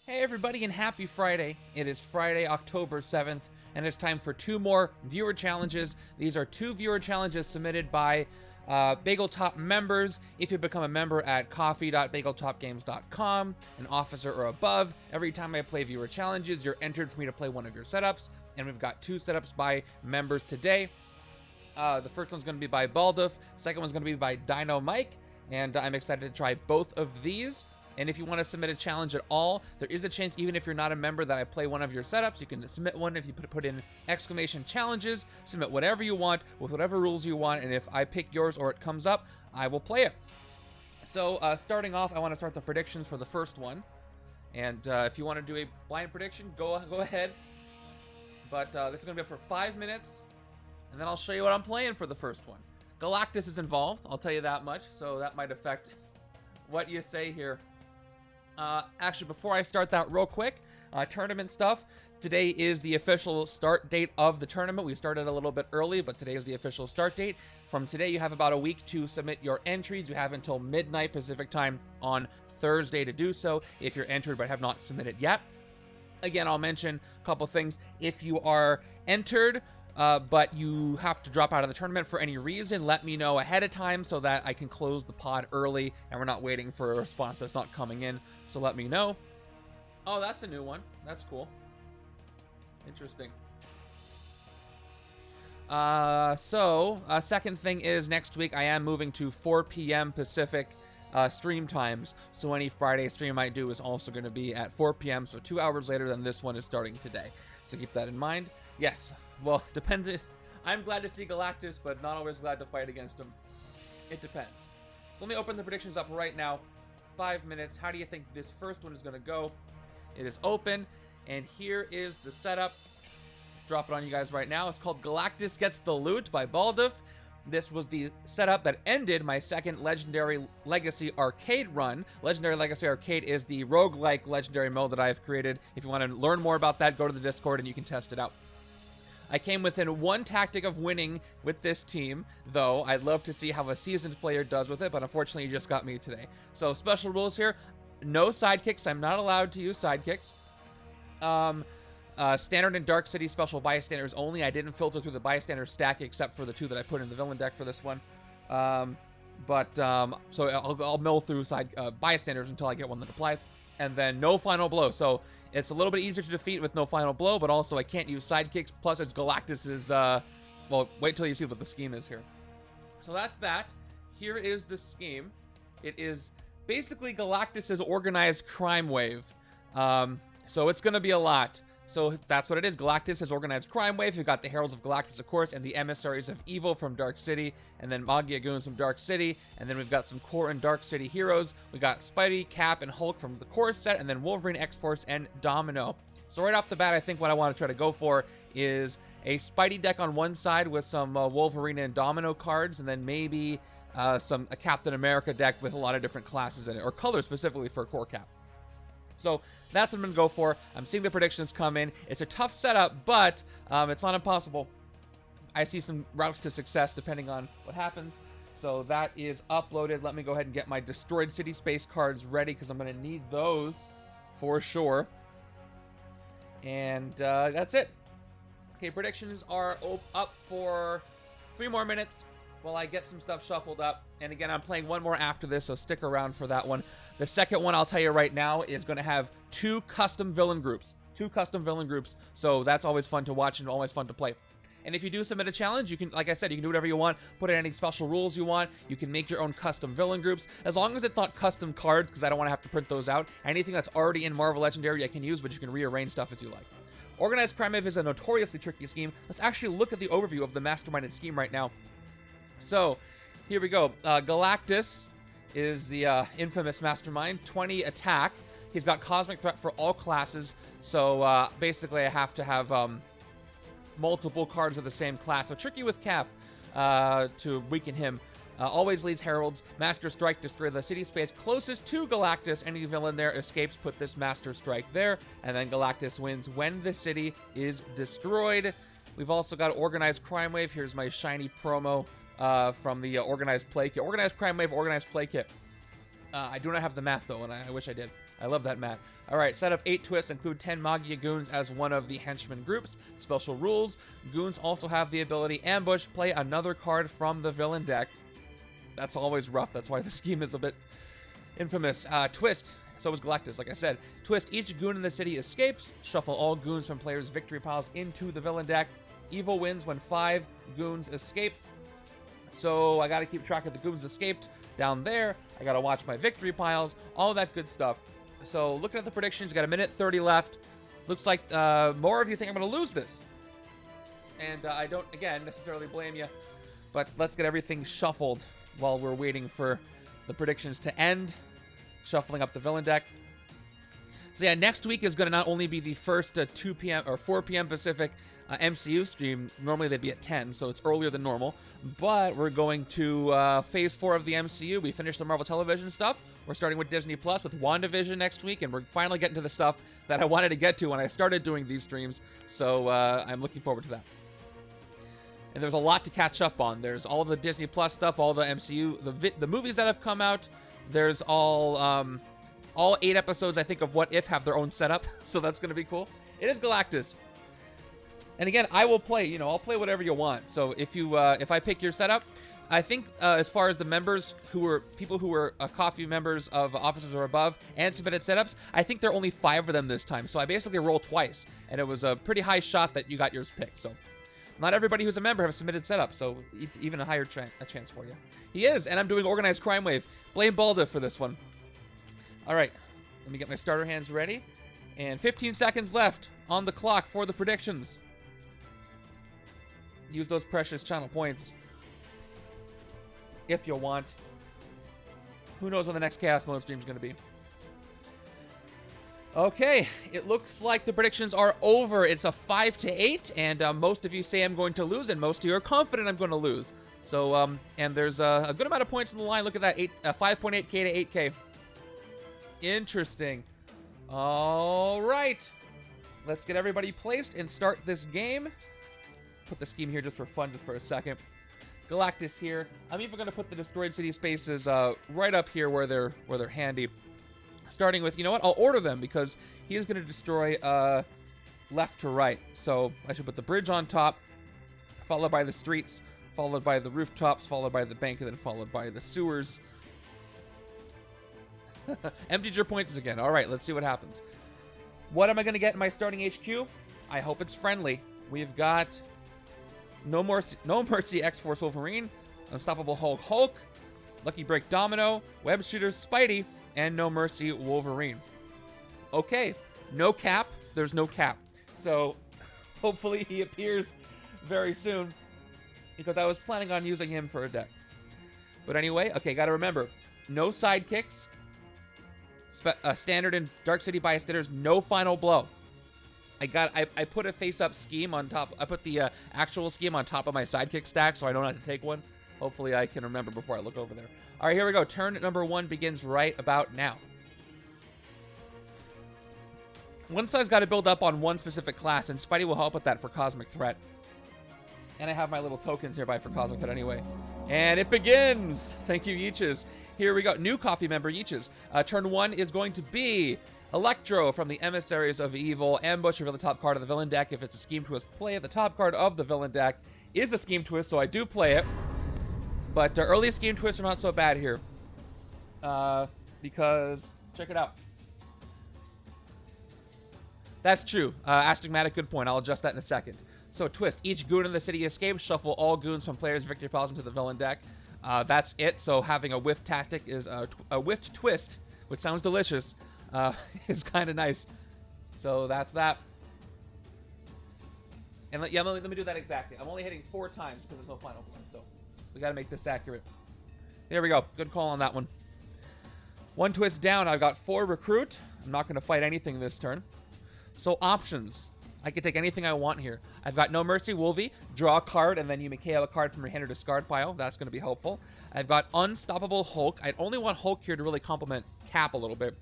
Hey everybody and happy Friday. It is Friday, October 7th, and it's time for two more viewer challenges. These are two viewer challenges submitted by Bageltop members. If you become a member at coffee.bageltopgames.com, an officer or above, every time I play viewer challenges, you're entered for me to play one of your setups, and we've got two setups by members today. The first one's going to be by Baldulf, second one's going to be by Dino Mike, and I'm excited to try both of these. And if you want to submit a challenge at all, there is a chance, even if you're not a member, that I play one of your setups. You can submit one if you put in exclamation challenges, submit whatever you want, with whatever rules you want, and if I pick yours or it comes up, I will play it. So, starting off, I want to start the predictions for the first one. And if you want to do a blind prediction, go ahead. But this is going to be up for 5 minutes, and then I'll show you what I'm playing for the first one. Galactus is involved, I'll tell you that much, so that might affect what you say here. Actually, before I start that real quick, tournament stuff. Today is the official start date of the tournament. We started a little bit early, but today is the official start date. From today, you have about a week to submit your entries. You have until midnight Pacific time on Thursday to do so if you're entered but have not submitted yet. Again, I'll mention a couple things. If you are entered, but you have to drop out of the tournament for any reason, let me know ahead of time so that I can close the pod early and we're not waiting for a response that's not coming in. So let me know. Oh, that's a new one. That's cool. Interesting. Second thing is next week I am moving to 4 p.m. Pacific stream times. So any Friday stream I do is also going to be at 4 p.m. So 2 hours later than this one is starting today. So keep that in mind. Yes. Well, depends. I'm glad to see Galactus, but not always glad to fight against him. It depends. So let me open the predictions up right now. 5 minutes. How do you think this first one is going to go? It is open, and here is the setup. Let's drop it on you guys right now. It's called Galactus Gets the Loot by Baldulf. This was the setup that ended my second Legendary Legacy Arcade run. Legendary Legacy Arcade is the roguelike legendary mode that I've created. If you want to learn more about that, go to the Discord and you can test it out. I came within one tactic of winning with this team, though I'd love to see how a seasoned player does with it, but unfortunately you just got me today. So special rules here, no sidekicks. I'm not allowed to use sidekicks. Standard and Dark City special bystanders only. I didn't filter through the bystander stack except for the two that I put in the villain deck for this one. So I'll mill through bystanders until I get one that applies. And then no final blow. So it's a little bit easier to defeat with no final blow, but also I can't use sidekicks. Plus, it's Galactus's. Well, wait till you see what the scheme is here. So that's that. Here is the scheme. It is basically Galactus's organized crime wave. So it's going to be a lot. So that's what it is. Galactus has organized crime wave. You've got the Heralds of Galactus, of course, and the Emissaries of Evil from Dark City, and then Maggia Goons from Dark City, and then we've got some core and Dark City heroes. We got Spidey, Cap, and Hulk from the core set, and then Wolverine, X-Force, and Domino. So right off the bat, I think what I want to try to go for is a Spidey deck on one side with some Wolverine and Domino cards, and then maybe a Captain America deck with a lot of different classes in it, or colors specifically for core Cap. So that's what I'm going to go for. I'm seeing the predictions come in. It's a tough setup, but it's not impossible. I see some routes to success depending on what happens. So that is uploaded. Let me go ahead and get my Destroyed City Space cards ready because I'm going to need those for sure. And that's it. Okay, predictions are up for 3 more minutes while I get some stuff shuffled up. And again, I'm playing one more after this, so stick around for that one. The second one, I'll tell you right now, is going to have 2 custom villain groups. 2 custom villain groups. So that's always fun to watch and always fun to play. And if you do submit a challenge, you can, like I said, you can do whatever you want. Put in any special rules you want. You can make your own custom villain groups. As long as it's not custom cards, because I don't want to have to print those out. Anything that's already in Marvel Legendary I can use, but you can rearrange stuff as you like. Organized Crime Wave is a notoriously tricky scheme. Let's actually look at the overview of the Mastermind scheme right now. So, here we go. Galactus is the infamous Mastermind. 20 attack. He's got Cosmic Threat for all classes. So, basically, I have to have multiple cards of the same class. So, tricky with Cap to weaken him. Always leads Heralds. Master Strike, destroy the city space closest to Galactus. Any villain there escapes, put this Master Strike there. And then Galactus wins when the city is destroyed. We've also got Organized Crime Wave. Here's my shiny promo from the Organized Play Kit. Organized Crime Wave, Organized Play Kit. I do not have the map, though, and I wish I did. I love that map. All right, set up 8 twists, include 10 Maggia Goons as one of the Henchmen groups. Special rules. Goons also have the ability Ambush, play another card from the villain deck. That's always rough. That's why the scheme is a bit infamous. Twist. So is Galactus, like I said. Twist. Each Goon in the city escapes. Shuffle all Goons from players' victory piles into the villain deck. Evil wins when 5 Goons escape. So I got to keep track of the Goons escaped down there. I got to watch my victory piles. All that good stuff. So looking at the predictions, got a minute 30 left. Looks like more of you think I'm going to lose this. And I don't, again, necessarily blame you. But let's get everything shuffled while we're waiting for the predictions to end. Shuffling up the villain deck. So yeah, next week is going to not only be the first 2 p.m. or 4 p.m. Pacific MCU stream. Normally they'd be at 10, so it's earlier than normal. But we're going to Phase 4 of the MCU. We finished the Marvel Television stuff. We're starting with Disney Plus with WandaVision next week, and we're finally getting to the stuff that I wanted to get to when I started doing these streams. So I'm looking forward to that. And there's a lot to catch up on. There's all the Disney Plus stuff, all the MCU, the movies that have come out. There's all 8 episodes, I think, of What If have their own setup, so that's going to be cool. It is Galactus. And again, I will play, you know, I'll play whatever you want. So if I pick your setup, I think as far as the members people who were coffee members of Officers or Above and submitted setups, I think there are only 5 of them this time. So I basically rolled twice, and it was a pretty high shot that you got yours picked. So not everybody who's a member have submitted setups, so it's even a higher chance for you. He is, and I'm doing Organized Crime Wave. Blame Baldulf for this one. All right, let me get my starter hands ready. And 15 seconds left on the clock for the predictions. Use those precious channel points if you want. Who knows when the next Chaos Mode stream is going to be. Okay, it looks like the predictions are over. It's a 5-8, and most of you say I'm going to lose, and most of you are confident I'm going to lose. So, and there's a good amount of points in the line. Look at that, 5.8k to 8k. Interesting. All right. Let's get everybody placed and start this game. Put the scheme here just for fun, just for a second. Galactus here. I'm even going to put the destroyed city spaces right up here where they're handy. Starting with, you know what? I'll order them because he is going to destroy left to right. So I should put the bridge on top, followed by the streets, followed by the rooftops, followed by the bank, and then followed by the sewers. Emptied your points again. All right, let's see what happens. What am I going to get in my starting HQ? I hope it's friendly. We've got No Mercy X-Force Wolverine, Unstoppable Hulk, Lucky Break Domino, Web Shooter Spidey, and No Mercy Wolverine. Okay, no Cap. There's no Cap. So hopefully he appears very soon because I was planning on using him for a deck. But anyway, okay, got to remember, no Sidekicks. Standard and Dark City Bystanders, no Final Blow. I put a face-up scheme on top. I put the actual scheme on top of my Sidekick stack so I don't have to take one. Hopefully I can remember before I look over there. All right, here we go. Turn number 1 begins right about now. One side's got to build up on one specific class, and Spidey will help with that for Cosmic Threat. And I have my little tokens nearby for Cosmic Threat anyway. And it begins! Thank you, Yeeches. Here we go. New coffee member, Yeeches. Turn 1 is going to be Electro from the Emissaries of Evil. Ambush over the top card of the villain deck. If it's a Scheme Twist, play it. The top card of the villain deck is a Scheme Twist, so I do play it. But early Scheme Twists are not so bad here. Because, check it out. That's true. Astigmatic, good point. I'll adjust that in a second. So, twist. Each Goon in the city escapes. Shuffle all Goons from players' victory piles into the villain deck. That's it. So, having a whiff tactic is a whiffed twist, which sounds delicious, is kind of nice. So, that's that. And let me do that exactly. I'm only hitting 4 times because there's no final blow. So, we got to make this accurate. There we go. Good call on that one. 1 twist down. I've got 4 recruit. I'm not going to fight anything this turn. So, options. I can take anything I want here. I've got No Mercy, Wolvie, draw a card, and then you may KO a card from your hand or discard pile. That's going to be helpful. I've got Unstoppable Hulk. I'd only want Hulk here to really complement Cap a little bit.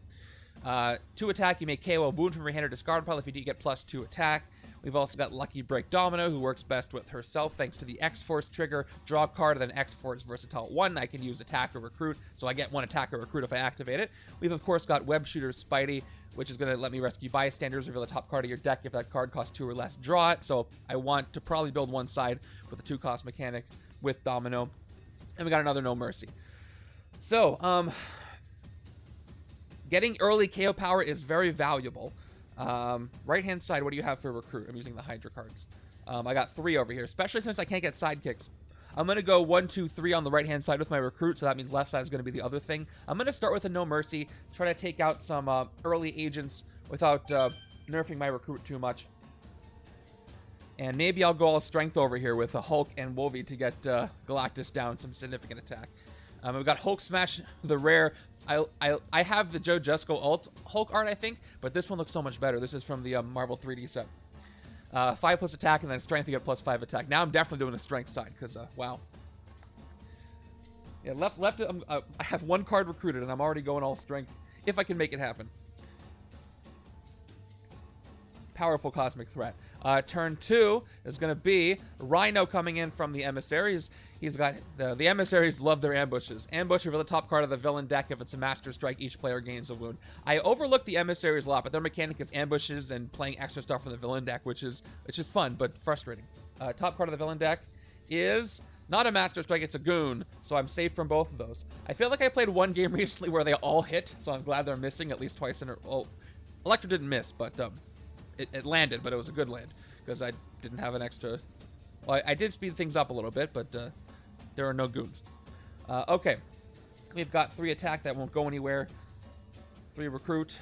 2 attack, you may KO a wound from your hand or discard pile if you do get +2 attack. We've also got Lucky Break Domino, who works best with herself thanks to the X-Force trigger. Draw a card, and then X-Force versatile 1. I can use attack or recruit, so I get 1 attack or recruit if I activate it. We've, of course, got Web Shooter Spidey, which is going to let me rescue bystanders, reveal the top card of your deck. If that card costs 2 or less, draw it. So I want to probably build one side with a 2-cost mechanic with Domino. And we got another No Mercy. So, getting early KO power is very valuable. Right-hand side, what do you have for recruit? I'm using the Hydra cards. I got 3 over here, especially since I can't get sidekicks. I'm going to go 1, 2, 3 on the right-hand side with my recruit, so that means left side is going to be the other thing. I'm going to start with a No Mercy, try to take out some early agents without nerfing my recruit too much. And maybe I'll go all strength over here with a Hulk and Wolvie to get Galactus down some significant attack. We've got Hulk Smash, the rare. I have the Joe Jesco alt Hulk art, I think, but this one looks so much better. This is from the Marvel 3D set. 5+ attack, and then strength, you get +5 attack. Now I'm definitely doing the strength side, because, wow. Yeah, left, I have 1 card recruited, and I'm already going all strength, if I can make it happen. Powerful cosmic threat. Turn 2 is going to be Rhino coming in from the Emissaries. He's got the Emissaries love their ambushes. Ambush over the top card of the villain deck. If it's a Master Strike, each player gains a wound. I overlook the Emissaries a lot, but their mechanic is ambushes and playing extra stuff from the villain deck, which is just fun but frustrating. Top card of the villain deck is not a Master Strike, it's a Goon, so I'm safe from both of those. I feel like I played one game recently where they all hit, so I'm glad they're missing at least twice in a... Well, Electro didn't miss, but it landed, but it was a good land because I didn't have an extra... Well, I did speed things up a little bit, but there are no Goons. Okay. We've got 3 attack that won't go anywhere. 3 recruit.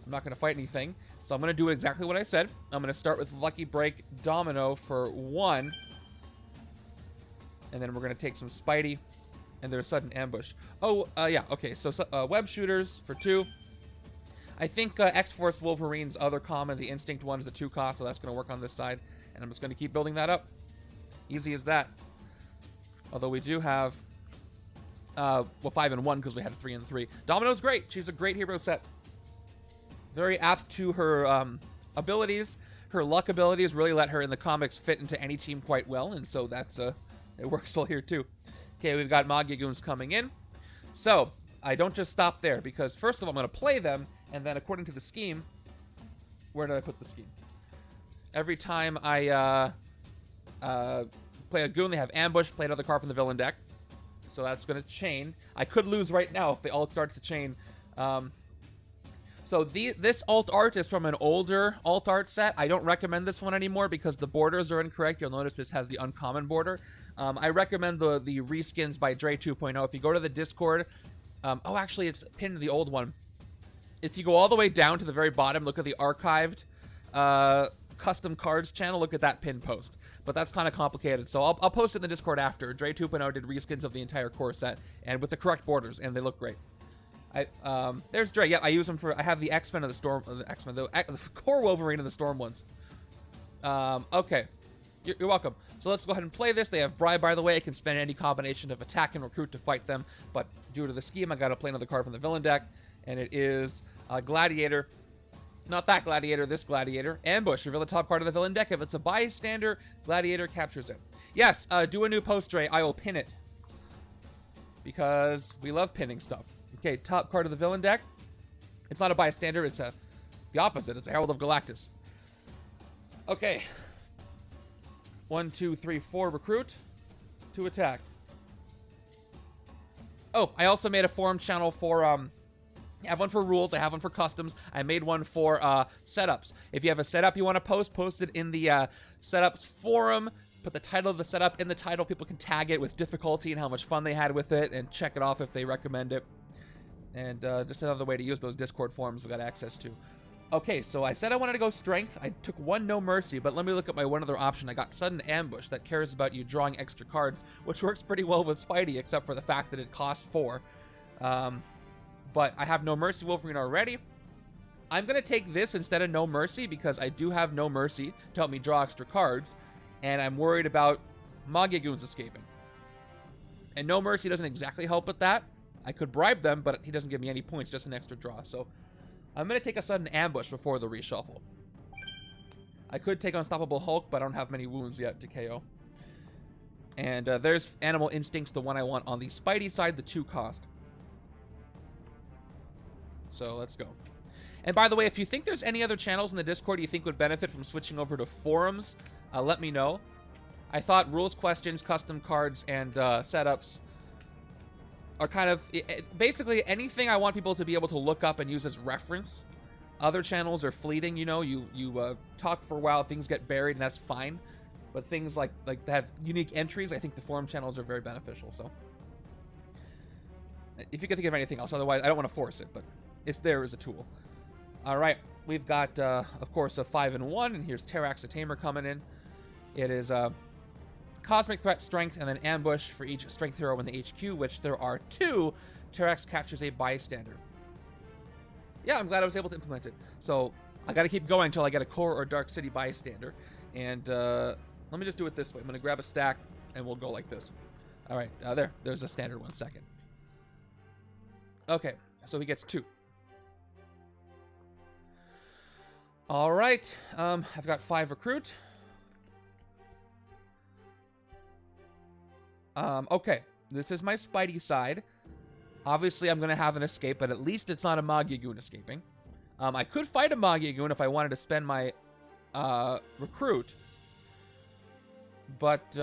I'm not going to fight anything, so I'm going to do exactly what I said. I'm going to start with Lucky Break Domino for 1. And then we're going to take some Spidey. And there's Sudden Ambush. Oh, yeah, okay. So Web Shooters for 2. I think X-Force Wolverine's other common, the Instinct one, is a 2-cost, so that's going to work on this side. And I'm just going to keep building that up. Easy as that. Although we do have, well, 5 and 1 because we had a 3 and 3. Domino's great. She's a great hero set. Very apt to her abilities. Her luck abilities really let her in the comics fit into any team quite well, and so that's it works well here too. Okay, we've got Maggia Goons coming in. So I don't just stop there because first of all I'm going to play them, and then according to the scheme, where did I put the scheme? Every time I play a Goon, they have ambush, play another card from the villain deck. So that's going to chain. I could lose right now if they all start to chain. So this alt art is from an older alt art set. I don't recommend this one anymore because the borders are incorrect. You'll notice this has the uncommon border. I recommend the reskins by Dre 2.0. If you go to the Discord, oh, actually, it's pinned to the old one. If you go all the way down to the very bottom, look at the archived custom cards channel. Look at that pinned post. But that's kind of complicated, so I'll post it in the Discord after. Dre 2.0 did reskins of the entire core set, and with the correct borders, and they look great. There's Dre. Yeah, I use them for. I have the X-Men of the Storm, the core Wolverine of the Storm ones. Okay, you're welcome. So let's go ahead and play this. They have Bribe, by the way. I can spend any combination of attack and recruit to fight them, but due to the scheme, I got to play another card from the villain deck, and it is Gladiator. Not that Gladiator, this Gladiator. Ambush, reveal the top card of the villain deck. If it's a bystander, Gladiator captures it. Yes, do a new post, Dre. I will pin it. Because we love pinning stuff. Okay, top card of the villain deck. It's not a bystander, it's the opposite. It's a Herald of Galactus. Okay. 1, 2, 3, 4 recruit. 2 attack. Oh, I also made a forum channel for I have one for rules. I have one for customs. I made one for setups. If you have a setup you want to post it in the setups forum. Put the title of the setup in the title. People can tag it with difficulty and how much fun they had with it and check it off if they recommend it. And just another way to use those Discord forums we got access to. Okay, so I said I wanted to go strength. I took 1 No Mercy, but let me look at my one other option. I got Sudden Ambush that cares about you drawing extra cards, which works pretty well with Spidey, except for the fact that it costs 4. But I have No Mercy Wolverine already. I'm going to take this instead of No Mercy because I do have No Mercy to help me draw extra cards. And I'm worried about Maggia Goons escaping. And No Mercy doesn't exactly help with that. I could bribe them, but he doesn't give me any points, just an extra draw. So I'm going to take a Sudden Ambush before the reshuffle. I could take Unstoppable Hulk, but I don't have many wounds yet to KO. And there's Animal Instincts, the one I want on the Spidey side, the 2 cost. So let's go. And by the way, if you think there's any other channels in the Discord you think would benefit from switching over to forums, let me know. I thought rules questions, custom cards, and setups are kind of basically anything I want people to be able to look up and use as reference. Other channels are fleeting, you know. You talk for a while, things get buried, and that's fine. But things like that have unique entries, I think the forum channels are very beneficial. So if you can think of anything else, otherwise I don't want to force it, but it's there as a tool. All right, we've got of course a 5-1, and here's Terrax the Tamer coming in. It is Cosmic Threat, Strength, and then Ambush for each Strength hero in the HQ, which there are 2. Terrax captures a Bystander. Yeah, I'm glad I was able to implement it. So I got to keep going until I get a Core or Dark City Bystander. And let me just do it this way. I'm going to grab a stack, and we'll go like this. All right, there's a standard one second. Okay, so he gets 2. All right, I've got 5 recruit. Okay, this is my Spidey side. Obviously, I'm going to have an escape, but at least it's not a Maggia Goon escaping. I could fight a Maggia Goon if I wanted to spend my recruit. But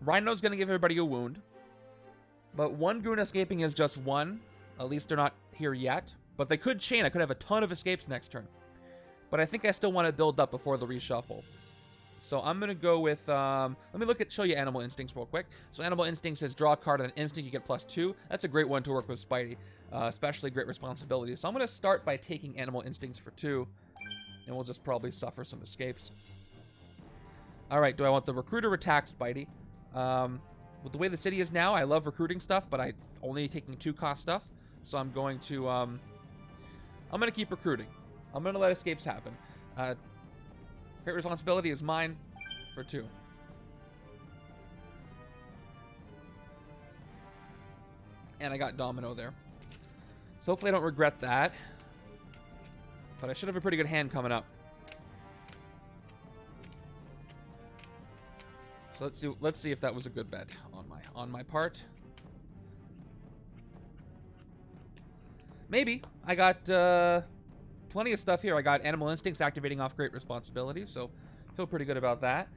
Rhino's going to give everybody a wound. But 1 Goon escaping is just 1. At least they're not here yet. But they could chain. I could have a ton of escapes next turn. But I think I still want to build up before the reshuffle. So I'm going to go with, let me show you Animal Instincts real quick. So Animal Instincts says draw a card and an instant, you get +2. That's a great one to work with Spidey, especially great responsibility. So I'm going to start by taking Animal Instincts for 2, and we'll just probably suffer some escapes. All right, do I want the recruit or attack Spidey? With the way the city is now, I love recruiting stuff, but I only taking 2 cost stuff. So I'm going to keep recruiting. I'm going to let escapes happen. Great responsibility is mine for 2. And I got Domino there. So hopefully I don't regret that. But I should have a pretty good hand coming up. So let's see if that was a good bet on my part. Maybe. I got plenty of stuff here. I got Animal Instincts activating off Great Responsibility, so feel pretty good about that.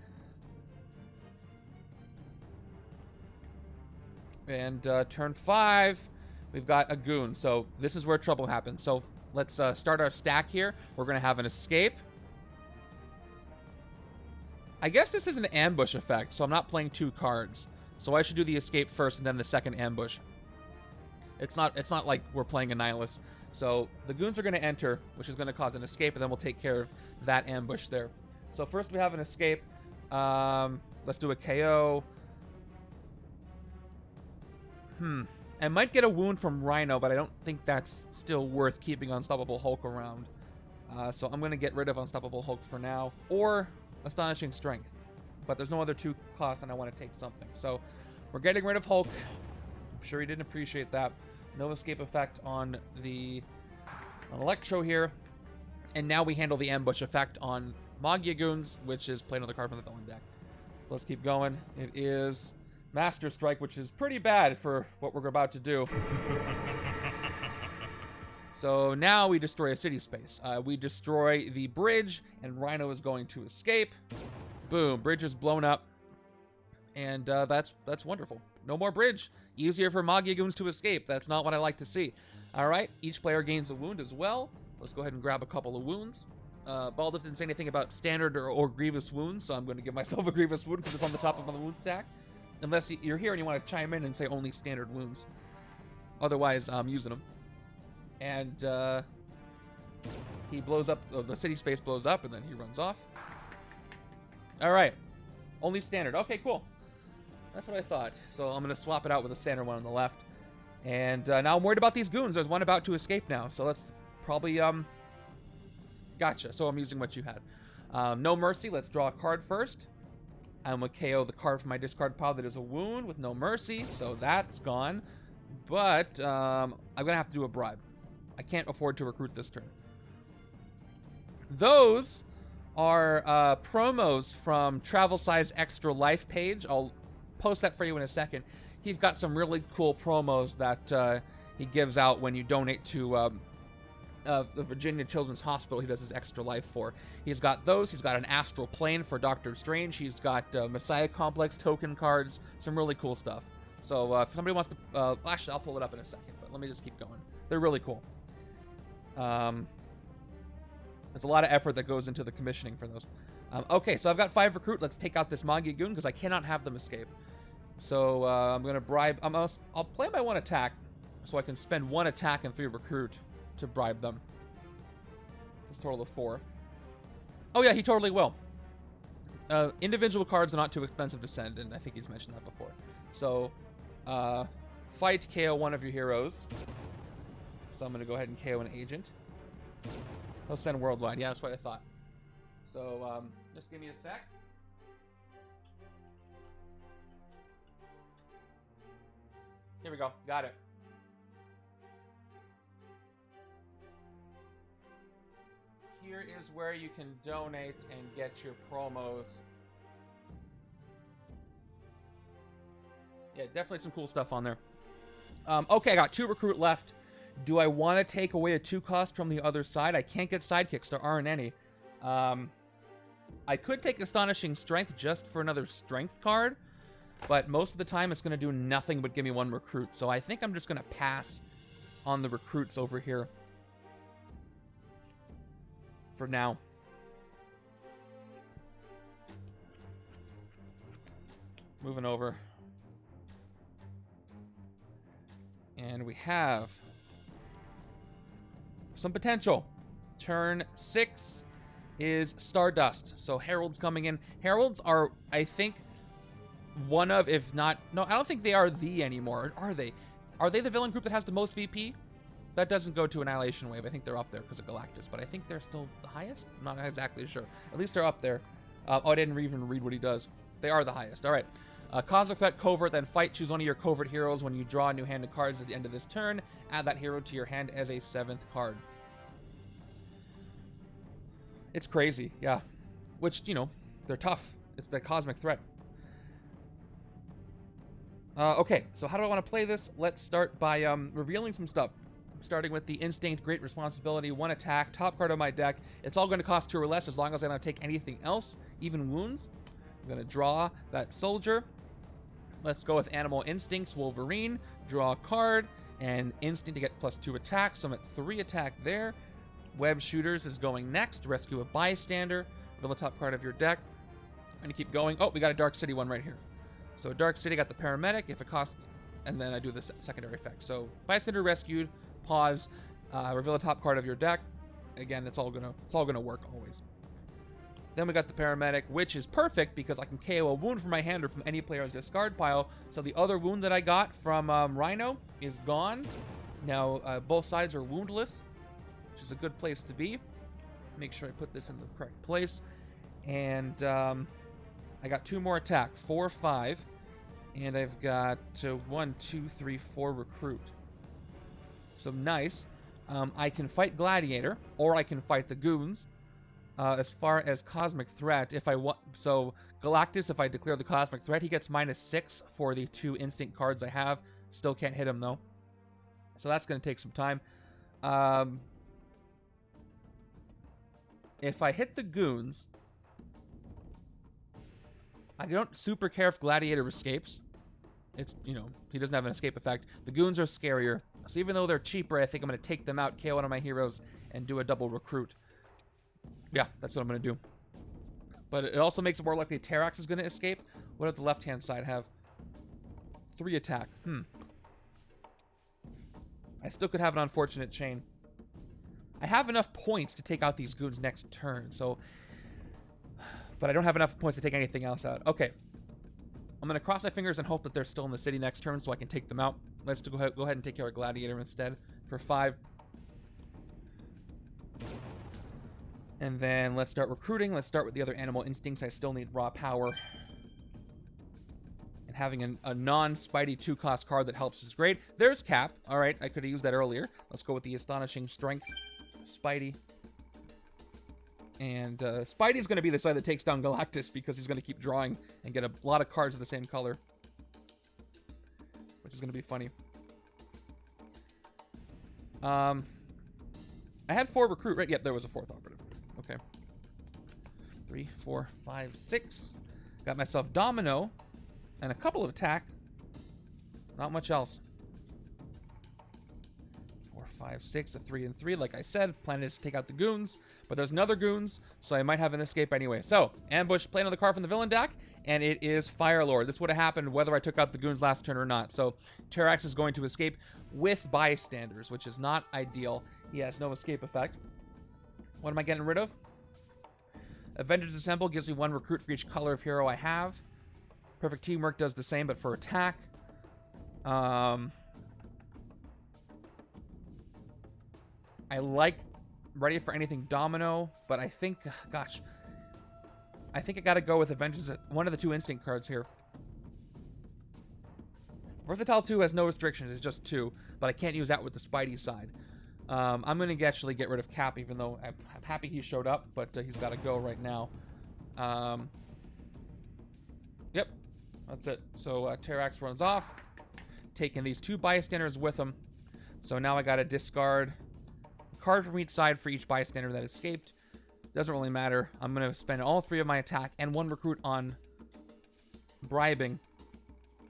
And turn 5, we've got a Goon, so this is where trouble happens. So let's start our stack here. We're going to have an escape. I guess this is an ambush effect, so I'm not playing 2 cards. So I should do the escape first and then the second ambush. It's not like we're playing a Nihilus. So the Goons are going to enter, which is going to cause an escape, and then we'll take care of that ambush there. So first we have an escape. Let's do a KO. I might get a wound from Rhino, but I don't think that's still worth keeping Unstoppable Hulk around. So I'm going to get rid of Unstoppable Hulk for now, or Astonishing Strength. But there's no other 2 costs, and I want to take something. So we're getting rid of Hulk. I'm sure he didn't appreciate that. No escape effect on Electro here. And now we handle the ambush effect on Maggia Goons, which is play another card from the villain deck. So let's keep going. It is Master Strike, which is pretty bad for what we're about to do. So now we destroy a city space. We destroy the bridge, and Rhino is going to escape. Boom, bridge is blown up. And that's wonderful. No more bridge. Easier for Maggia Goons to escape. That's not what I like to see. All right, each player gains a wound as well. Let's go ahead and grab a couple of wounds. Baldulf didn't say anything about standard or grievous wounds, so I'm going to give myself a grievous wound because it's on the top of my wound stack. Unless you're here and you want to chime in and say only standard wounds. Otherwise, I'm using them. And he blows up, the city space blows up, and then he runs off. All right, only standard. Okay, cool. That's what I thought. So I'm going to swap it out with a standard one on the left. And now I'm worried about these Goons. There's one about to escape now. So let's probably, gotcha. So I'm using what you had. No Mercy. Let's draw a card first. I'm going to KO the card from my discard pile that is a wound with No Mercy. So that's gone. But I'm going to have to do a bribe. I can't afford to recruit this turn. Those are promos from Travel Size Extra Life page. I'll post that for you in a second. He's got some really cool promos that he gives out when you donate to the Virginia Children's Hospital. He does his Extra Life for. He's got those. He's got an Astral Plane for Doctor Strange. He's got Messiah Complex token cards. Some really cool stuff. So if somebody wants to... actually, I'll pull it up in a second, but let me just keep going. They're really cool. There's a lot of effort that goes into the commissioning for those. Okay, so I've got 5 recruit. Let's take out this Maggia Goon because I cannot have them escape. So I'm going to bribe... I'll play my 1 attack so I can spend 1 attack and 3 recruit to bribe them. It's a total of 4. Oh yeah, he totally will. Individual cards are not too expensive to send, and I think he's mentioned that before. So, fight, KO one of your heroes. So I'm going to go ahead and KO an agent. He'll send worldwide. Yeah, that's what I thought. So, just give me a sec. Here we go. Got it. Here is where you can donate and get your promos. Yeah, definitely some cool stuff on there. Okay, I got 2 recruit left. Do I want to take away a 2 cost from the other side? I can't get sidekicks. There aren't any. I could take Astonishing Strength just for another strength card, but most of the time it's going to do nothing but give me 1 recruit. So I think I'm just going to pass on the recruits over here for now. Moving over. And we have some potential. Turn 6 is Stardust. So Heralds coming in. Heralds are, I think, one of, if not... No, I don't think they are the anymore. Are they? Are they the villain group that has the most VP? That doesn't go to Annihilation Wave. I think they're up there because of Galactus, but I think they're still the highest? I'm not exactly sure. At least they're up there. Oh, I didn't even read what he does. They are the highest. All right. Cosmic Threat, Covert, then Fight. Choose one of your Covert heroes. When you draw a new hand of cards at the end of this turn, add that hero to your hand as a 7th card. It's crazy, yeah. Which, you know, they're tough. It's the Cosmic Threat. Okay, so how do I want to play this? Let's start by revealing some stuff. Starting with the Instinct, Great Responsibility, 1 attack, top card of my deck. It's all going to cost 2 or less as long as I don't take anything else, even wounds. I'm going to draw that soldier. Let's go with Animal Instincts, Wolverine. Draw a card, and Instinct to get +2 attack, so I'm at 3 attack there. Web Shooters is going next. Rescue a Bystander. Reveal the top card of your deck. I'm going to keep going. Oh, we got a Dark City one right here. So Dark City got the Paramedic. If it costs... And then I do the secondary effect. So Bystander rescued. Pause. Reveal the top card of your deck. Again, it's all gonna work always. Then we got the Paramedic, which is perfect because I can KO a wound from my hand or from any player's discard pile. So the other wound that I got from Rhino is gone. Now both sides are woundless, which is a good place to be. Make sure I put this in the correct place. And I got 2 more attack, 4, 5. And I've got 1, 2, 3, 4 recruit. So nice. I can fight Gladiator, or I can fight the Goons. As far as Cosmic Threat, if I want... So, Galactus, if I declare the Cosmic Threat, he gets -6 for the 2 instinct cards I have. Still can't hit him, though. So that's going to take some time. If I hit the Goons... I don't super care if Gladiator escapes. It's, you know, he doesn't have an escape effect. The Goons are scarier. So even though they're cheaper, I think I'm going to take them out, KO one of my heroes, and do a double recruit. Yeah, that's what I'm going to do. But it also makes it more likely Terax is going to escape. What does the left-hand side have? 3 attack. I still could have an Unfortunate Chain. I have enough points to take out these Goons next turn, so... But I don't have enough points to take anything else out. Okay. I'm going to cross my fingers and hope that they're still in the city next turn so I can take them out. Let's go ahead and take care of Gladiator instead for 5. And then let's start recruiting. Let's start with the other Animal Instincts. I still need raw power. And having a non-Spidey 2-cost card that helps is great. There's Cap. All right, I could have used that earlier. Let's go with the Astonishing Strength. Spidey. And Spidey's going to be the side that takes down Galactus because he's going to keep drawing and get a lot of cards of the same color. Which is going to be funny. I had 4 recruit, right? Yep, there was a 4th operative. Okay. 3, 4, 5, 6. Got myself Domino and a couple of attack. Not much else. 4, 5, 6, a 3 and 3. Like I said, plan is to take out the Goons, but there's another Goons, so I might have an escape anyway. So, ambush, play another card from the villain deck, and it is Firelord. This would have happened whether I took out the Goons last turn or not. So, Terrax is going to escape with Bystanders, which is not ideal. He has no escape effect. What am I getting rid of? Avengers Assemble gives me 1 recruit for each color of hero I have. Perfect Teamwork does the same, but for attack. I like Ready for Anything Domino, but I think, gosh, I think I gotta go with Avengers, one of the 2 instinct cards here. Versatile 2 has no restrictions, it's just 2, but I can't use that with the Spidey side. I'm going to actually get rid of Cap, even though I'm happy he showed up, but he's got to go right now. Yep, that's it. So Terrax runs off, taking these 2 Bystanders with him. So now I got to discard a card from each side for each Bystander that escaped. Doesn't really matter. I'm going to spend all 3 of my attack and 1 recruit on bribing.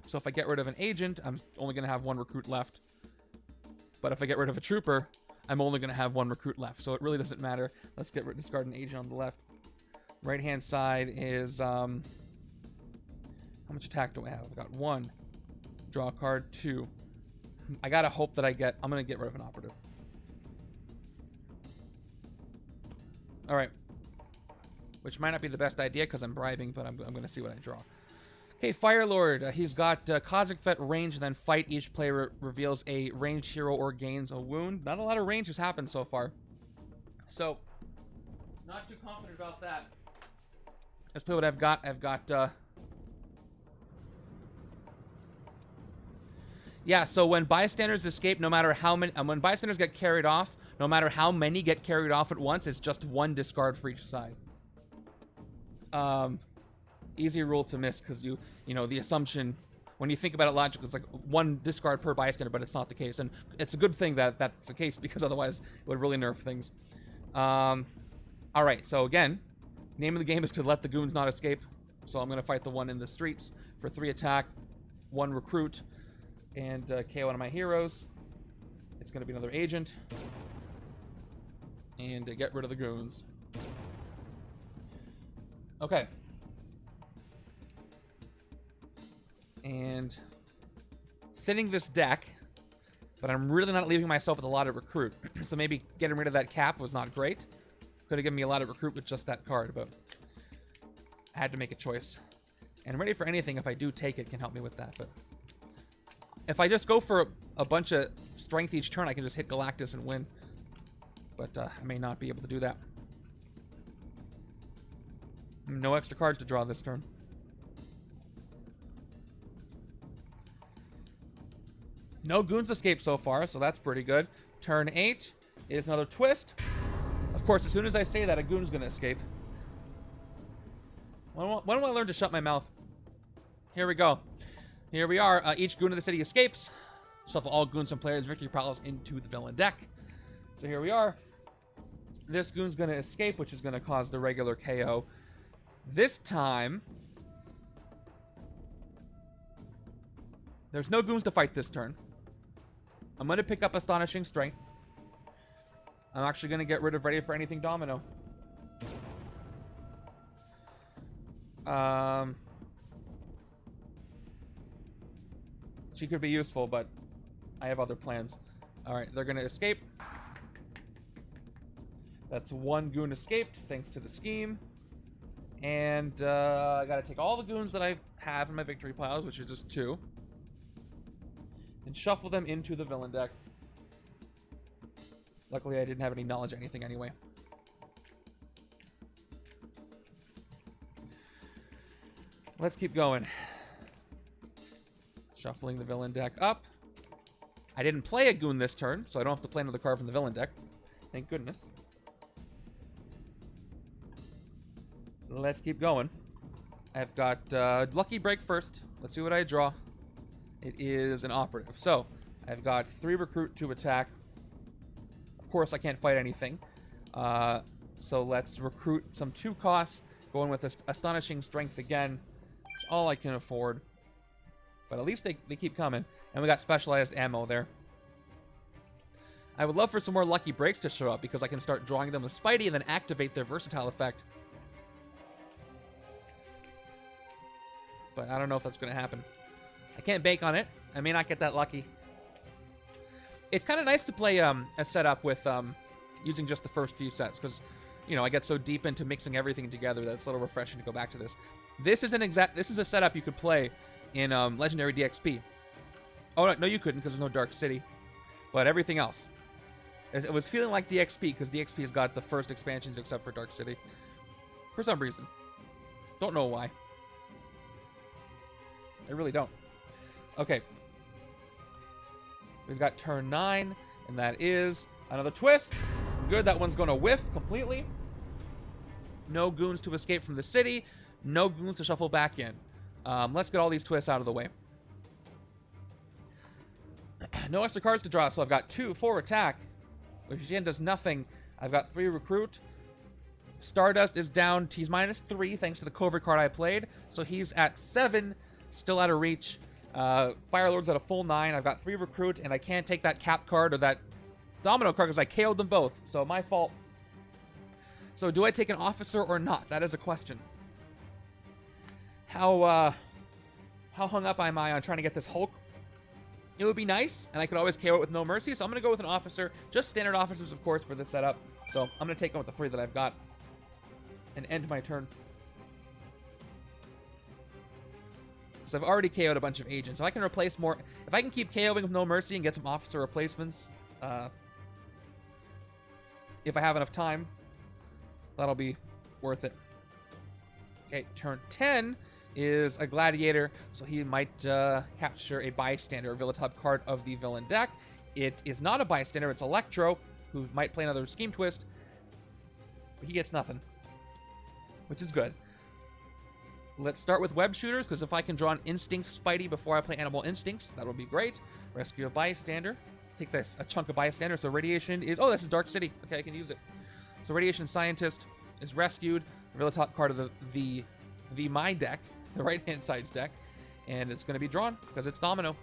So if I get rid of an agent, I'm only going to have 1 recruit left. But if I get rid of a trooper, I'm only going to have 1 recruit left. So it really doesn't matter. Let's discard an agent on the left. Right-hand side is, how much attack do I have? I got 1. Draw a card, 2. I got to hope that I'm going to get rid of an operative. All right. Which might not be the best idea because I'm bribing, but I'm going to see what I draw. Okay, Firelord. He's got Cosmic Threat, range, then fight. Each player reveals a ranged hero or gains a wound. Not a lot of range has happened so far. So, not too confident about that. Let's play what I've got. I've got... Yeah, so when Bystanders escape, no matter how many... when Bystanders get carried off, no matter how many get carried off at once, it's just 1 discard for each side. Easy rule to miss because you know, the assumption, when you think about it logically, it's like 1 discard per Bystander, but it's not the case. And it's a good thing that that's the case because otherwise it would really nerf things. All right, so again, name of the game is to let the Goons not escape. So I'm going to fight the one in the streets for 3 attack, 1 recruit, and KO one of my heroes. It's going to be another agent. And get rid of the Goons. Okay. And thinning this deck, but I'm really not leaving myself with a lot of recruit. So maybe getting rid of that Cap was not great. Could have given me a lot of recruit with just that card, but I had to make a choice. And Ready for Anything, if I do take it, can help me with that. But if I just go for a bunch of strength each turn, I can just hit Galactus and win. But I may not be able to do that. No extra cards to draw this turn. No Goons escape so far, so that's pretty good. Turn 8 is another twist. Of course, as soon as I say that, a Goon's going to escape. When will I learn to shut my mouth? Here we go. Here we are. Each Goon of the city escapes. Shuffle all Goons from players' victory piles into the villain deck. So here we are. This Goon's going to escape, which is going to cause the regular KO. This time, there's no Goons to fight this turn. I'm going to pick up Astonishing Strength. I'm actually going to get rid of Ready for Anything Domino. She could be useful, but I have other plans. Alright, they're going to escape. That's 1 Goon escaped, thanks to the scheme. And I got to take all the Goons that I have in my victory piles, which are just 2. And shuffle them into the villain deck. Luckily, I didn't have any knowledge of anything anyway. Let's keep going. Shuffling the villain deck up. I didn't play a Goon this turn, so I don't have to play another card from the villain deck. Thank goodness. Let's keep going. I've got Lucky Break first. Let's see what I draw. It is an operative. So, I've got 3 recruit, 2 attack. Of course, I can't fight anything. So let's recruit some 2 costs. Going with Astonishing Strength again. It's all I can afford. But at least they keep coming. And we got specialized ammo there. I would love for some more Lucky Breaks to show up because I can start drawing them with Spidey and then activate their versatile effect. But I don't know if that's going to happen. I can't bank on it. I may not get that lucky. It's kind of nice to play a setup with using just the first few sets because, you know, I get so deep into mixing everything together that it's a little refreshing to go back to this. This is a setup you could play in Legendary DXP. Oh no, you couldn't because there's no Dark City, but everything else. It was feeling like DXP because DXP has got the first expansions except for Dark City for some reason. Don't know why. I really don't. Okay. We've got turn 9, and that is another twist. Good, that one's going to whiff completely. No goons to escape from the city. No goons to shuffle back in. Let's get all these twists out of the way. No extra cards to draw, so I've got 2 for attack, which again does nothing. I've got 3 recruit. Stardust is down. He's -3 thanks to the covert card I played, so he's at 7. Still out of reach. Firelord's at a full 9. I've got 3 recruit, and I can't take that cap card or that domino card because I KO'd them both. So my fault. So do I take an officer or not? That is a question. How hung up am I on trying to get this Hulk? It would be nice, and I could always KO it with no mercy. So I'm going to go with an officer. Just standard officers, of course, for this setup. So I'm going to take one with the 3 that I've got and end my turn. So I've already KO'd a bunch of agents. If I can replace more... If I can keep KOing with no mercy and get some officer replacements, if I have enough time, that'll be worth it. Okay, turn 10 is a gladiator, so he might capture a bystander, a villain top card of the villain deck. It is not a bystander, it's Electro, who might play another scheme twist, but he gets nothing, which is good. Let's start with web shooters, because if I can draw an Instinct Spidey before I play Animal Instincts, that would be great. Rescue a bystander. Take this, a chunk of bystander. So radiation is... Oh, this is Dark City. Okay, I can use it. So radiation scientist is rescued. The really top card of the my deck, the right-hand side's deck, and it's going to be drawn because it's Domino.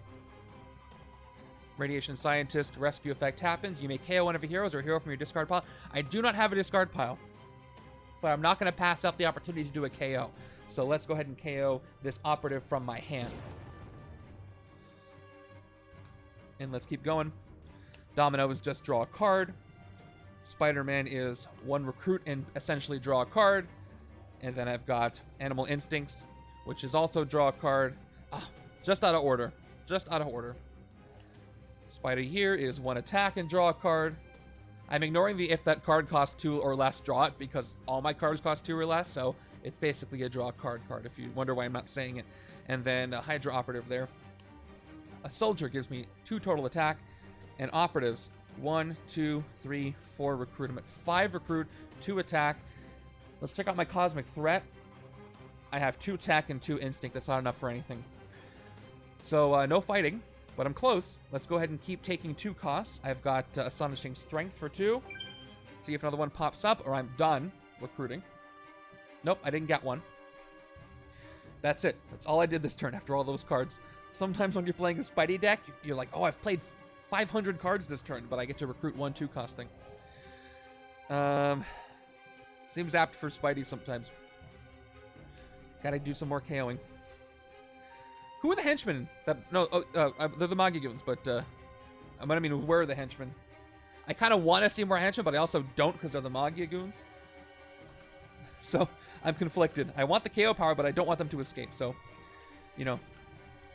Radiation scientist rescue effect happens. You may KO one of your heroes or a hero from your discard pile. I do not have a discard pile, but I'm not going to pass up the opportunity to do a KO. So let's go ahead and KO this operative from my hand. And let's keep going. Domino is just draw a card. Spider-Man is 1 recruit and essentially draw a card. And then I've got Animal Instincts, which is also draw a card. Ah, just out of order. Just out of order. Spidey here is 1 attack and draw a card. I'm ignoring the if that card costs 2 or less, draw it, because all my cards cost 2 or less, so it's basically a draw card if you wonder why I'm not saying it. And then a Hydra operative there. A soldier gives me 2 total attack, and operatives 1, 2, 3, 4 recruit. I'm at 5 recruit, 2 attack. Let's check out my cosmic threat. I have 2 attack and 2 instinct. That's not enough for anything. So no fighting, but I'm close. Let's go ahead and keep taking 2 costs. I've got Astonishing Strength for 2. See if another one pops up, or I'm done recruiting. Nope, I didn't get one. That's it. That's all I did this turn after all those cards. Sometimes when you're playing a Spidey deck, you're like, oh, I've played 500 cards this turn, but I get to recruit 1, 2 costing. Seems apt for Spidey sometimes. Gotta do some more KOing. Who are the henchmen? They're the Maggia Goons, but I mean, where are the henchmen? I kind of want to see more henchmen, but I also don't because they're the Maggia Goons. So I'm conflicted. I want the KO power, but I don't want them to escape. So, you know,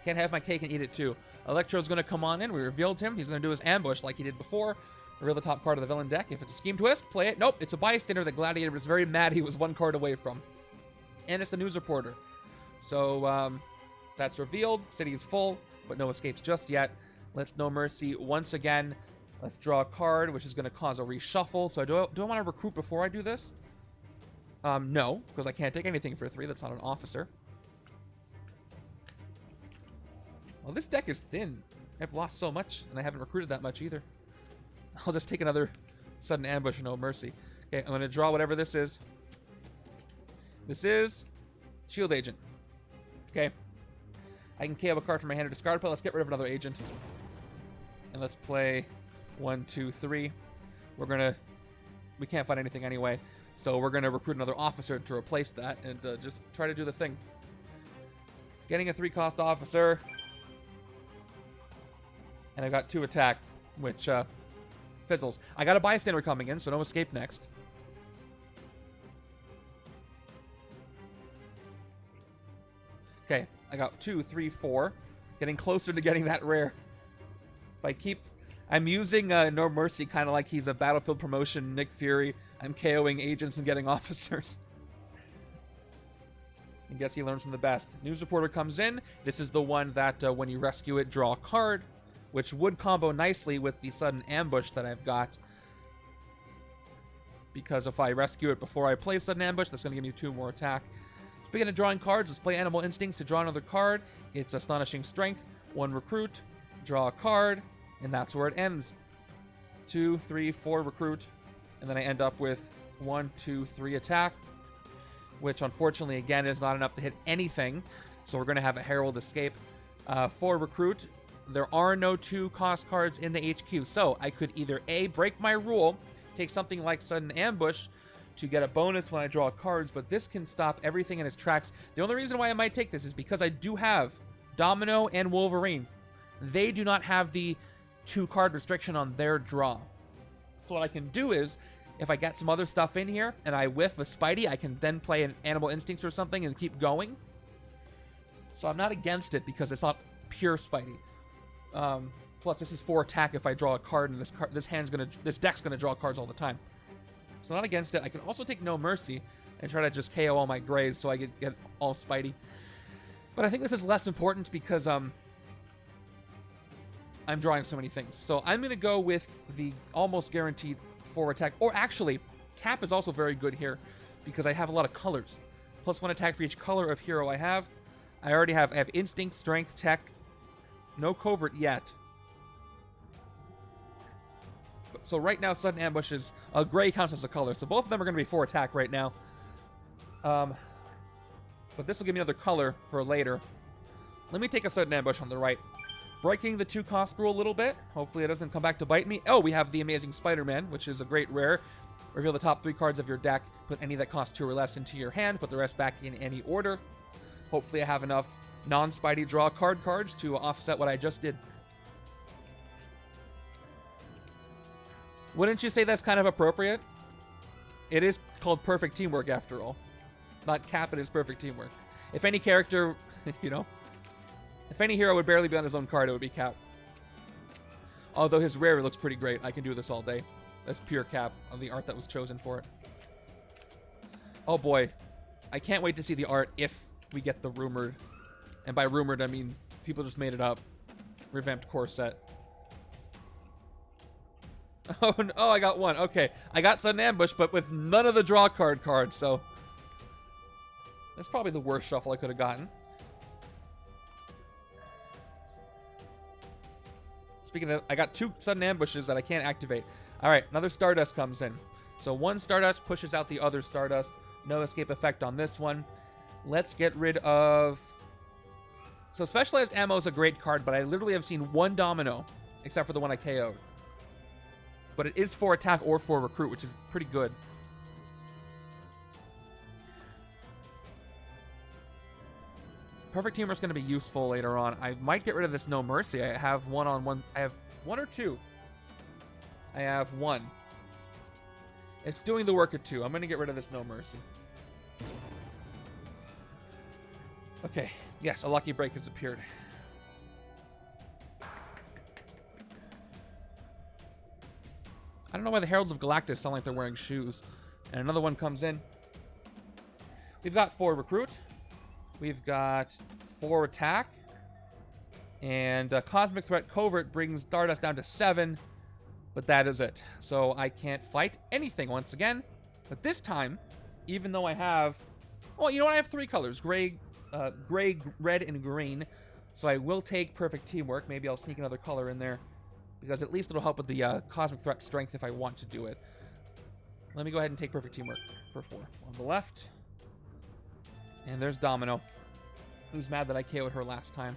can't have my cake and eat it too. Electro's going to come on in. We revealed him. He's going to do his ambush like he did before. Reveal the top card of the villain deck. If it's a scheme twist, play it. Nope, it's a bystander that Gladiator was very mad he was 1 card away from. And it's the news reporter. So that's revealed. City is full, but no escapes just yet. Let's no mercy once again. Let's draw a card, which is going to cause a reshuffle. So do I want to recruit before I do this? No, because I can't take anything for 3. That's not an officer. Well, this deck is thin. I've lost so much, and I haven't recruited that much either. I'll just take another sudden ambush, no mercy. Okay, I'm going to draw whatever this is. This is Shield Agent. Okay. I can KO a card from my hand or discard pile. Let's get rid of another agent. And let's play 1, 2, 3. We can't find anything anyway. So we're going to recruit another officer to replace that and just try to do the thing. Getting a 3-cost officer. And I've got 2 attack, which fizzles. I got a bystander coming in, so no escape next. Okay, I got 2, 3, 4. Getting closer to getting that rare. If I keep... I'm using No Mercy kind of like he's a Battlefield promotion Nick Fury. I'm KOing agents and getting officers. I guess he learns from the best. News reporter comes in. This is the one that when you rescue it, draw a card, which would combo nicely with the sudden ambush that I've got. Because if I rescue it before I play sudden ambush, that's going to give me 2 more attack. Speaking of drawing cards, let's play Animal Instincts to draw another card. It's Astonishing Strength, 1 recruit, draw a card, and that's where it ends. 2, 3, 4 recruit, and then I end up with 1, 2, 3 attack, which unfortunately, again, is not enough to hit anything, so we're going to have a Herald escape. 4 recruit, there are no 2-cost cards in the HQ, so I could either A, break my rule, take something like Sudden Ambush, to get a bonus when I draw cards, but this can stop everything in its tracks. The only reason why I might take this is because I do have Domino and Wolverine. They do not have the 2-card restriction on their draw. So what I can do is, if I get some other stuff in here, and I whiff a Spidey, I can then play an Animal Instincts or something and keep going. So I'm not against it because it's not pure Spidey. Plus, this is 4 attack if I draw a card, and this deck's gonna draw cards all the time. So not against it. I can also take No Mercy and try to just KO all my graves so I can get all Spidey. But I think this is less important because I'm drawing so many things. So I'm going to go with the almost guaranteed 4 attack. Or actually, Cap is also very good here because I have a lot of colors. Plus 1 attack for each color of hero I have. I have Instinct, Strength, Tech. No Covert yet. So right now, Sudden Ambush is... gray counts as a color, so both of them are going to be 4 attack right now. But this will give me another color for later. Let me take a Sudden Ambush on the right. Breaking the 2-cost rule a little bit. Hopefully it doesn't come back to bite me. Oh, we have the Amazing Spider-Man, which is a great rare. Reveal the top 3 cards of your deck. Put any that cost 2 or less into your hand. Put the rest back in any order. Hopefully I have enough non-Spidey draw card cards to offset what I just did. Wouldn't you say that's kind of appropriate? It is called perfect teamwork, after all. Not Cap, it is perfect teamwork. If any character, you know, if any hero would barely be on his own card, it would be Cap. Although his rare looks pretty great. I can do this all day. That's pure Cap of the art that was chosen for it. Oh boy. I can't wait to see the art if we get the rumored. And by rumored, I mean people just made it up. Revamped core set. Oh, no, I got 1. Okay, I got Sudden Ambush, but with none of the draw card cards, so... That's probably the worst shuffle I could have gotten. Speaking of... I got 2 Sudden Ambushes that I can't activate. Alright, another Stardust comes in. So 1 Stardust pushes out the other Stardust. No escape effect on this one. Let's get rid of... So Specialized Ammo is a great card, but I literally have seen 1 Domino, except for the one I KO'd. But it is 4 attack or 4 recruit, which is pretty good. Perfect Teamer is going to be useful later on. I might get rid of this No Mercy. I have 1 on 1. I have 1 or 2. I have 1. It's doing the work of 2. I'm going to get rid of this No Mercy. Okay. Yes, a lucky break has appeared. I don't know why the Heralds of Galactus sound like they're wearing shoes. And another one comes in. We've got 4 recruit. We've got 4 attack. And Cosmic Threat Covert brings Stardust down to 7. But that is it. So I can't fight anything once again. But this time, even though I have... Well, you know what? I have 3 colors. Gray, red, and green. So I will take perfect teamwork. Maybe I'll sneak another color in there, because at least it'll help with the cosmic threat strength if I want to do it. Let me go ahead and take perfect teamwork for 4. On the left. And there's Domino, who's mad that I KO'd her last time.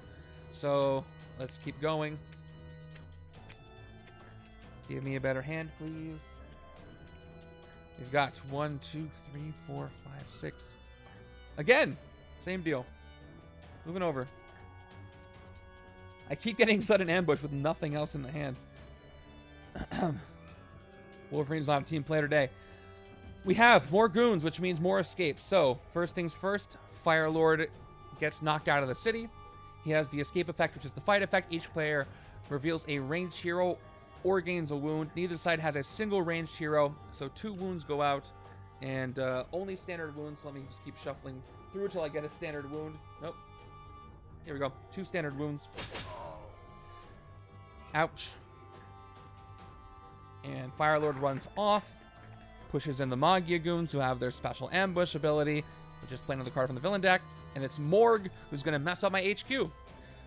So let's keep going. Give me a better hand, please. We've got 1, 2, 3, 4, 5, 6. Again, same deal. Moving over. I keep getting sudden ambush with nothing else in the hand. Wolverine's not a team player today. We have more goons, which means more escapes. So, first things first, Firelord gets knocked out of the city. He has the escape effect, which is the fight effect. Each player reveals a ranged hero or gains a wound. Neither side has a single ranged hero, so 2 wounds go out, and only standard wounds. Let me just keep shuffling through until I get a standard wound. Nope. Here we go. 2 standard wounds. Ouch. And Firelord runs off, pushes in the Maggia goons, who have their special ambush ability, which is playing another card from the villain deck, and it's Morg, who's gonna mess up my HQ.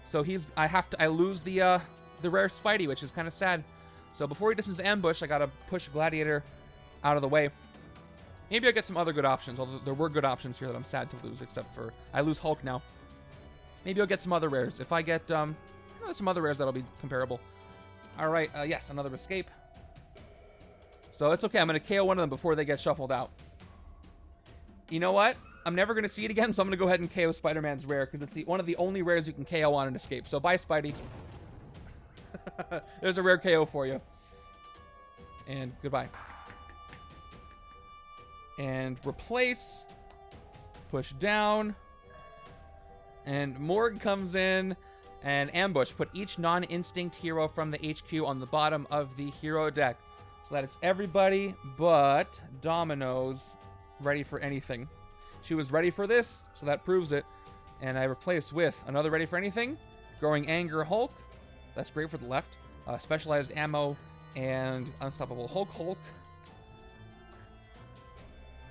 So I lose the rare Spidey, which is kind of sad. So before he does his ambush, I gotta push Gladiator out of the way. Maybe I'll get some other good options, although there were good options here that I'm sad to lose, except for I lose Hulk now. Maybe I'll get some other rares. If I get some other rares, that'll be comparable. All right, yes, another escape. So it's okay. I'm going to KO one of them before they get shuffled out. You know what? I'm never going to see it again, so I'm going to go ahead and KO Spider-Man's rare, because it's one of the only rares you can KO on an escape. So bye, Spidey. There's a rare KO for you. And goodbye. And replace. Push down. And Morg comes in and ambush. Put each non-instinct hero from the HQ on the bottom of the hero deck. So that is everybody but Domino's ready for anything. She was ready for this, so that proves it. And I replaced with another ready for anything. Growing Anger Hulk. That's great for the left. Specialized ammo and Unstoppable Hulk.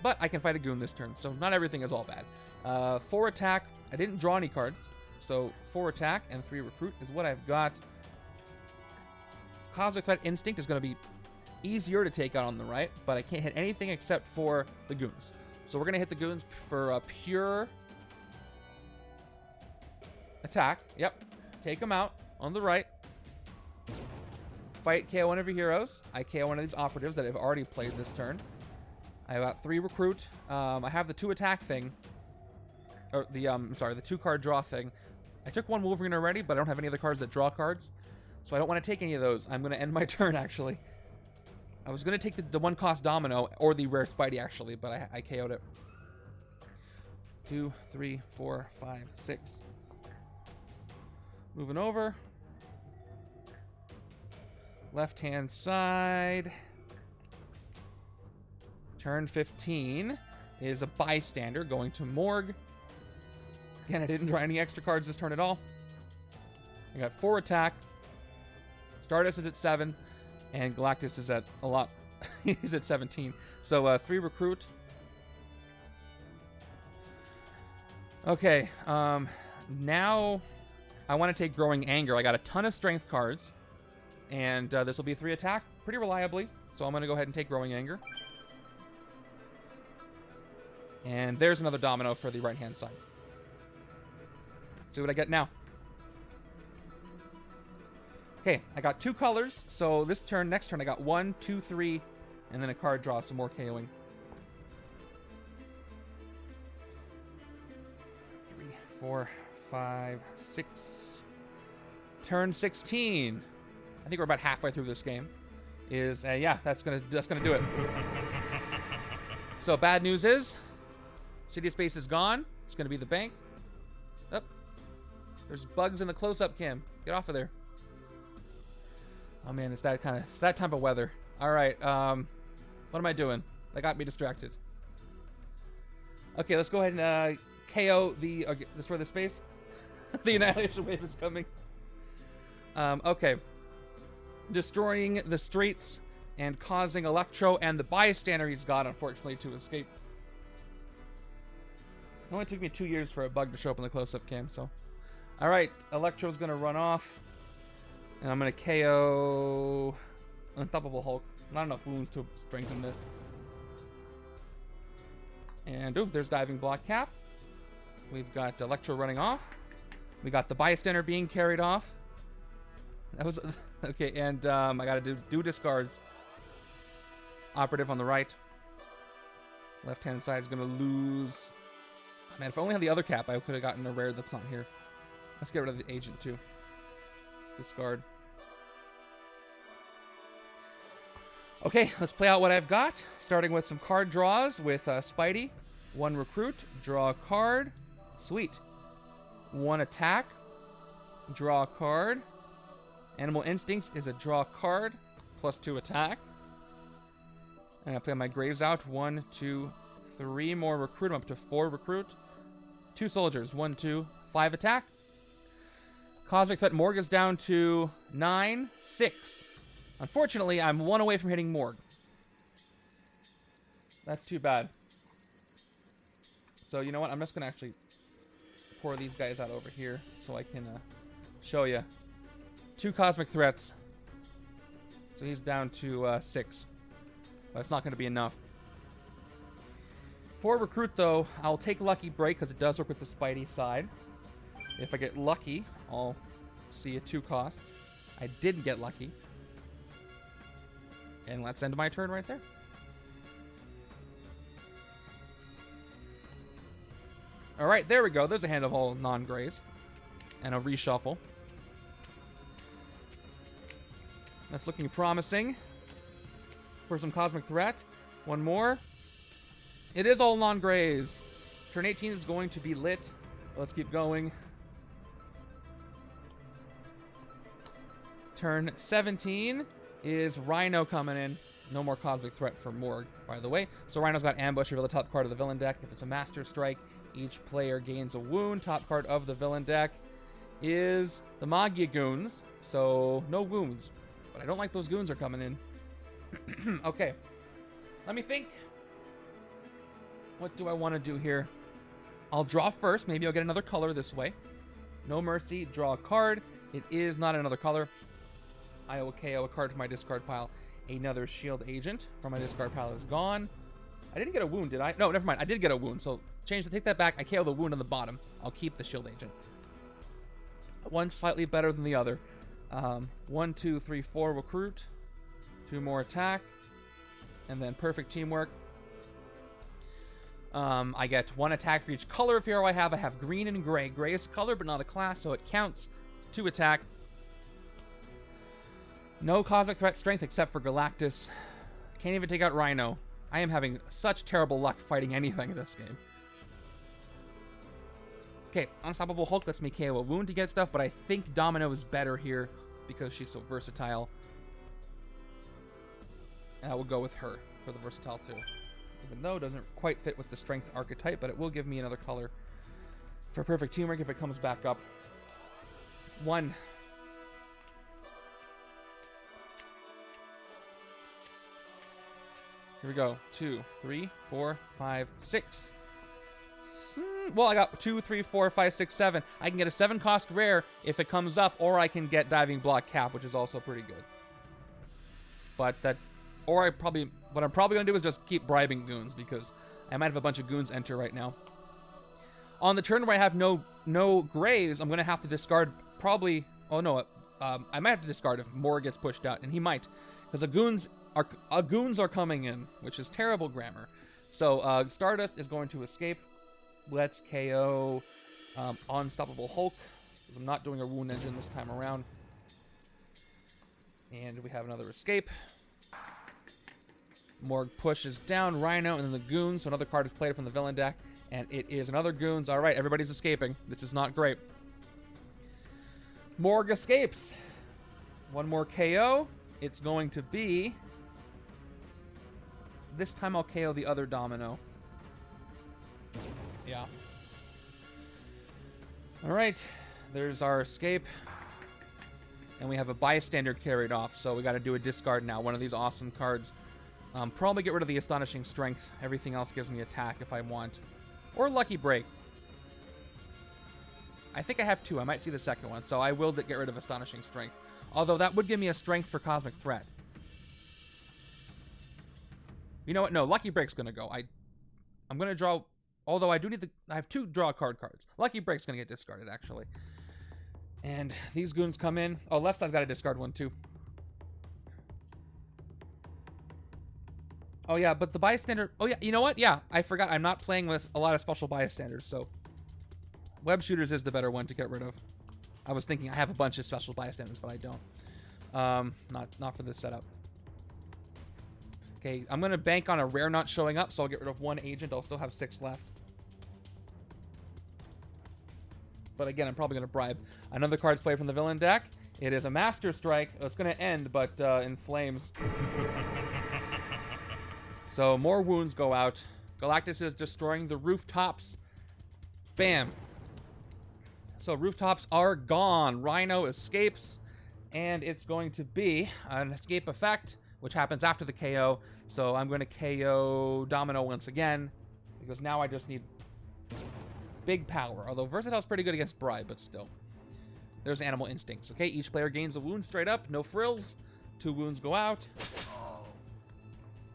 But I can fight a goon this turn, so not everything is all bad. 4 attack. I didn't draw any cards, so 4 attack and 3 recruit is what I've got. Cosmic Threat Instinct is going to be easier to take out on the right, but I can't hit anything except for the goons. So we're going to hit the goons for a pure attack. Yep. Take them out on the right. Fight, KO one of your heroes. I KO one of these operatives that I've already played this turn. I got 3 recruit. I have the 2 attack thing. Or the 2 card draw thing. I took 1 Wolverine already, but I don't have any other cards that draw cards. So I don't want to take any of those. I'm going to end my turn, actually. I was going to take the 1 cost Domino, or the rare Spidey, actually, but I KO'd it. 2, 3, 4, 5, 6. Moving over. Left-hand side. Turn 15 is a Bystander going to Morg. Again, I didn't draw any extra cards this turn at all. I got 4 attack. Stardust is at 7. And Galactus is at a lot. He's at 17. So 3 recruit. Okay. Now I want to take Growing Anger. I got a ton of strength cards. And this will be 3 attack pretty reliably. So I'm going to go ahead and take Growing Anger. And there's another Domino for the right-hand side. Let's see what I get now. Okay, I got 2 colors, so next turn, I got 1, 2, 3, and then a card draw, some more KOing. 3, 4, 5, 6. Turn 16. I think we're about halfway through this game. Yeah, that's gonna do it. So bad news is, City of Space is gone. It's gonna be the bank. Up. There's bugs in the close-up cam. Get off of there. Oh man, it's that type of weather. All right, what am I doing? That got me distracted. Okay, let's go ahead and KO destroy the space. The Annihilation Wave is coming. Okay. Destroying the streets and causing Electro and the Bystander he's got, unfortunately, to escape. It only took me 2 years for a bug to show up in the close-up cam, so. Alright, Electro's gonna run off. And I'm gonna KO Unstoppable Hulk. Not enough wounds to strengthen this. And, ooh, there's Diving Block Cap. We've got Electro running off. We got the Bystander being carried off. That was... okay, and I gotta do discards. Operative on the right. Left-hand side is gonna lose... Man, if I only had the other cap, I could have gotten a rare that's not here. Let's get rid of the agent, too. Discard. Okay, let's play out what I've got. Starting with some card draws with Spidey. 1 recruit, draw a card. Sweet. 1 attack, draw a card. Animal Instincts is a draw card, plus 2 attack. And I play my Graves out. 1, 2, 3 more recruit. I'm up to 4 recruit. 2 soldiers. 1, 2, 5 attack. Cosmic Threat Morgue is down to 9, 6. Unfortunately, I'm 1 away from hitting Morgue. That's too bad. So, you know what? I'm just going to actually pour these guys out over here so I can show you. 2 Cosmic Threats. So he's down to 6. But it's not going to be enough. For recruit, though, I'll take Lucky Break because it does work with the Spidey side. If I get lucky, I'll see a 2 cost. I didn't get lucky. And let's end my turn right there. Alright, there we go. There's a hand of all non-grays. And a reshuffle. That's looking promising. For some Cosmic Threat. 1 more. It is all non-grays. Turn 18 is going to be lit. Let's keep going. Turn 17 is Rhino coming in. No more Cosmic Threat for Morgue, by the way. So Rhino's got Ambush over the top card of the villain deck. If it's a Master Strike, each player gains a wound. Top card of the villain deck is the Maggia Goons. So no wounds. But I don't like those goons are coming in. Okay. Let me think. What do I want to do here? I'll draw first. Maybe I'll get another color this way. No Mercy. Draw a card. It is not another color. I will KO a card from my discard pile. Another Shield Agent from my discard pile is gone. I didn't get a wound, did I? No, never mind. I did get a wound. So take that back. I KO the wound on the bottom. I'll keep the Shield Agent. One slightly better than the other. 1, 2, 3, 4 recruit. 2 more attack. And then perfect teamwork. I get 1 attack for each color of hero I have. I have green and gray. Gray is a color, but not a class, so it counts. 2 attack. No Cosmic Threat strength except for Galactus. Can't even take out Rhino. I am having such terrible luck fighting anything in this game. Okay, Unstoppable Hulk lets me KO a wound to get stuff, but I think Domino is better here because she's so versatile. And I will go with her for the versatile too. Even though it doesn't quite fit with the strength archetype, but it will give me another color for perfect teamwork if it comes back up. 1. Here we go. 2, 3, 4, 5, 6. Well, I got 2, 3, 4, 5, 6, 7. I can get a 7 cost rare if it comes up, or I can get Diving Block Cap, which is also pretty good. But that, or what I'm probably gonna do is just keep bribing goons because I might have a bunch of goons enter right now. On the turn where I have no grays, I'm gonna have to discard probably. Oh no, I might have to discard if Morgue gets pushed out, and he might, because the goons are coming in, which is terrible grammar. So Stardust is going to escape. Let's KO Unstoppable Hulk. I'm not doing a wound engine this time around. And we have another escape. Morgue pushes down Rhino and then the Goons. So another card is played from the villain deck. And it is another Goons. All right, everybody's escaping. This is not great. Morgue escapes. 1 more KO. It's going to be... This time I'll KO the other Domino. Yeah. Alright. There's our escape. And we have a Bystander carried off. So we got to do a discard now. One of these awesome cards. Probably get rid of the Astonishing Strength. Everything else gives me attack if I want. Or Lucky Break. I think I have 2. I might see the second one, so I will get rid of Astonishing Strength. Although that would give me a Strength for Cosmic Threat. You know what? No, Lucky Break's going to go. I'm going to draw... Although I do need I have 2 draw card cards. Lucky Break's going to get discarded, actually. And these goons come in. Oh, left side's got to discard one, too. Oh, yeah, but the Bystander... Oh, yeah, you know what? Yeah, I forgot. I'm not playing with a lot of special Bystanders, so... Web Shooters is the better one to get rid of. I was thinking I have a bunch of special Bystanders, but I don't. Not for this setup. Okay, I'm going to bank on a rare not showing up, so I'll get rid of 1 agent. I'll still have 6 left. But again, I'm probably going to bribe. Another card's played from the villain deck. It is a Master Strike. It's going to end, but in flames. So more wounds go out. Galactus is destroying the rooftops. Bam. So rooftops are gone. Rhino escapes. And it's going to be an escape effect, which happens after the KO. So I'm going to KO Domino once again, because now I just need big power. Although Versatile's pretty good against Bribe, but still. There's Animal Instincts. Okay, each player gains a wound straight up. No frills. 2 wounds go out.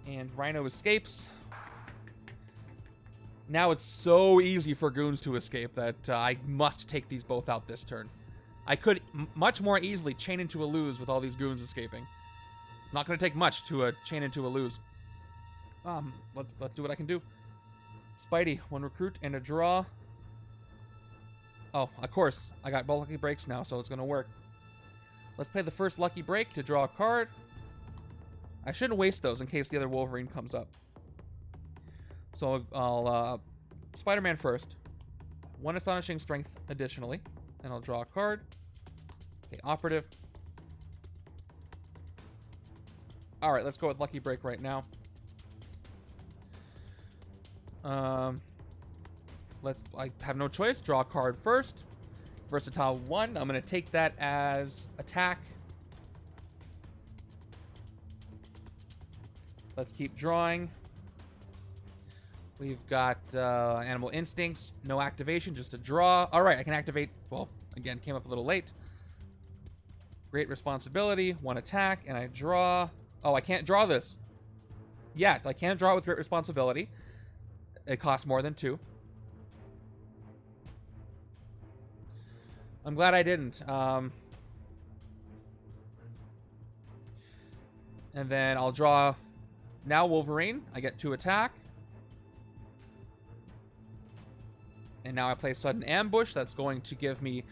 And Rhino escapes. Now it's so easy for Goons to escape that I must take these both out this turn. I could much more easily chain into a lose with all these Goons escaping. It's not going to take much to chain into a lose. Let's do what I can do. Spidey, 1 recruit and a draw. Oh, of course. I got both lucky breaks now, so it's going to work. Let's play the first lucky break to draw a card. I shouldn't waste those in case the other Wolverine comes up. So I'll Spider-Man first. 1 Astonishing Strength additionally. And I'll draw a card. Okay, Operative. Alright, let's go with Lucky Break right now. I have no choice. Draw a card first. Versatile 1. I'm going to take that as attack. Let's keep drawing. We've got Animal Instincts. No activation, just a draw. Alright, I can activate... Well, again, came up a little late. Great Responsibility. 1 attack, and I draw... Oh, I can't draw this. Yet. I can't draw it with Great Responsibility. It costs more than 2. I'm glad I didn't. And then I'll draw... Now Wolverine. I get 2 attack. And now I play Sudden Ambush. That's going to give me...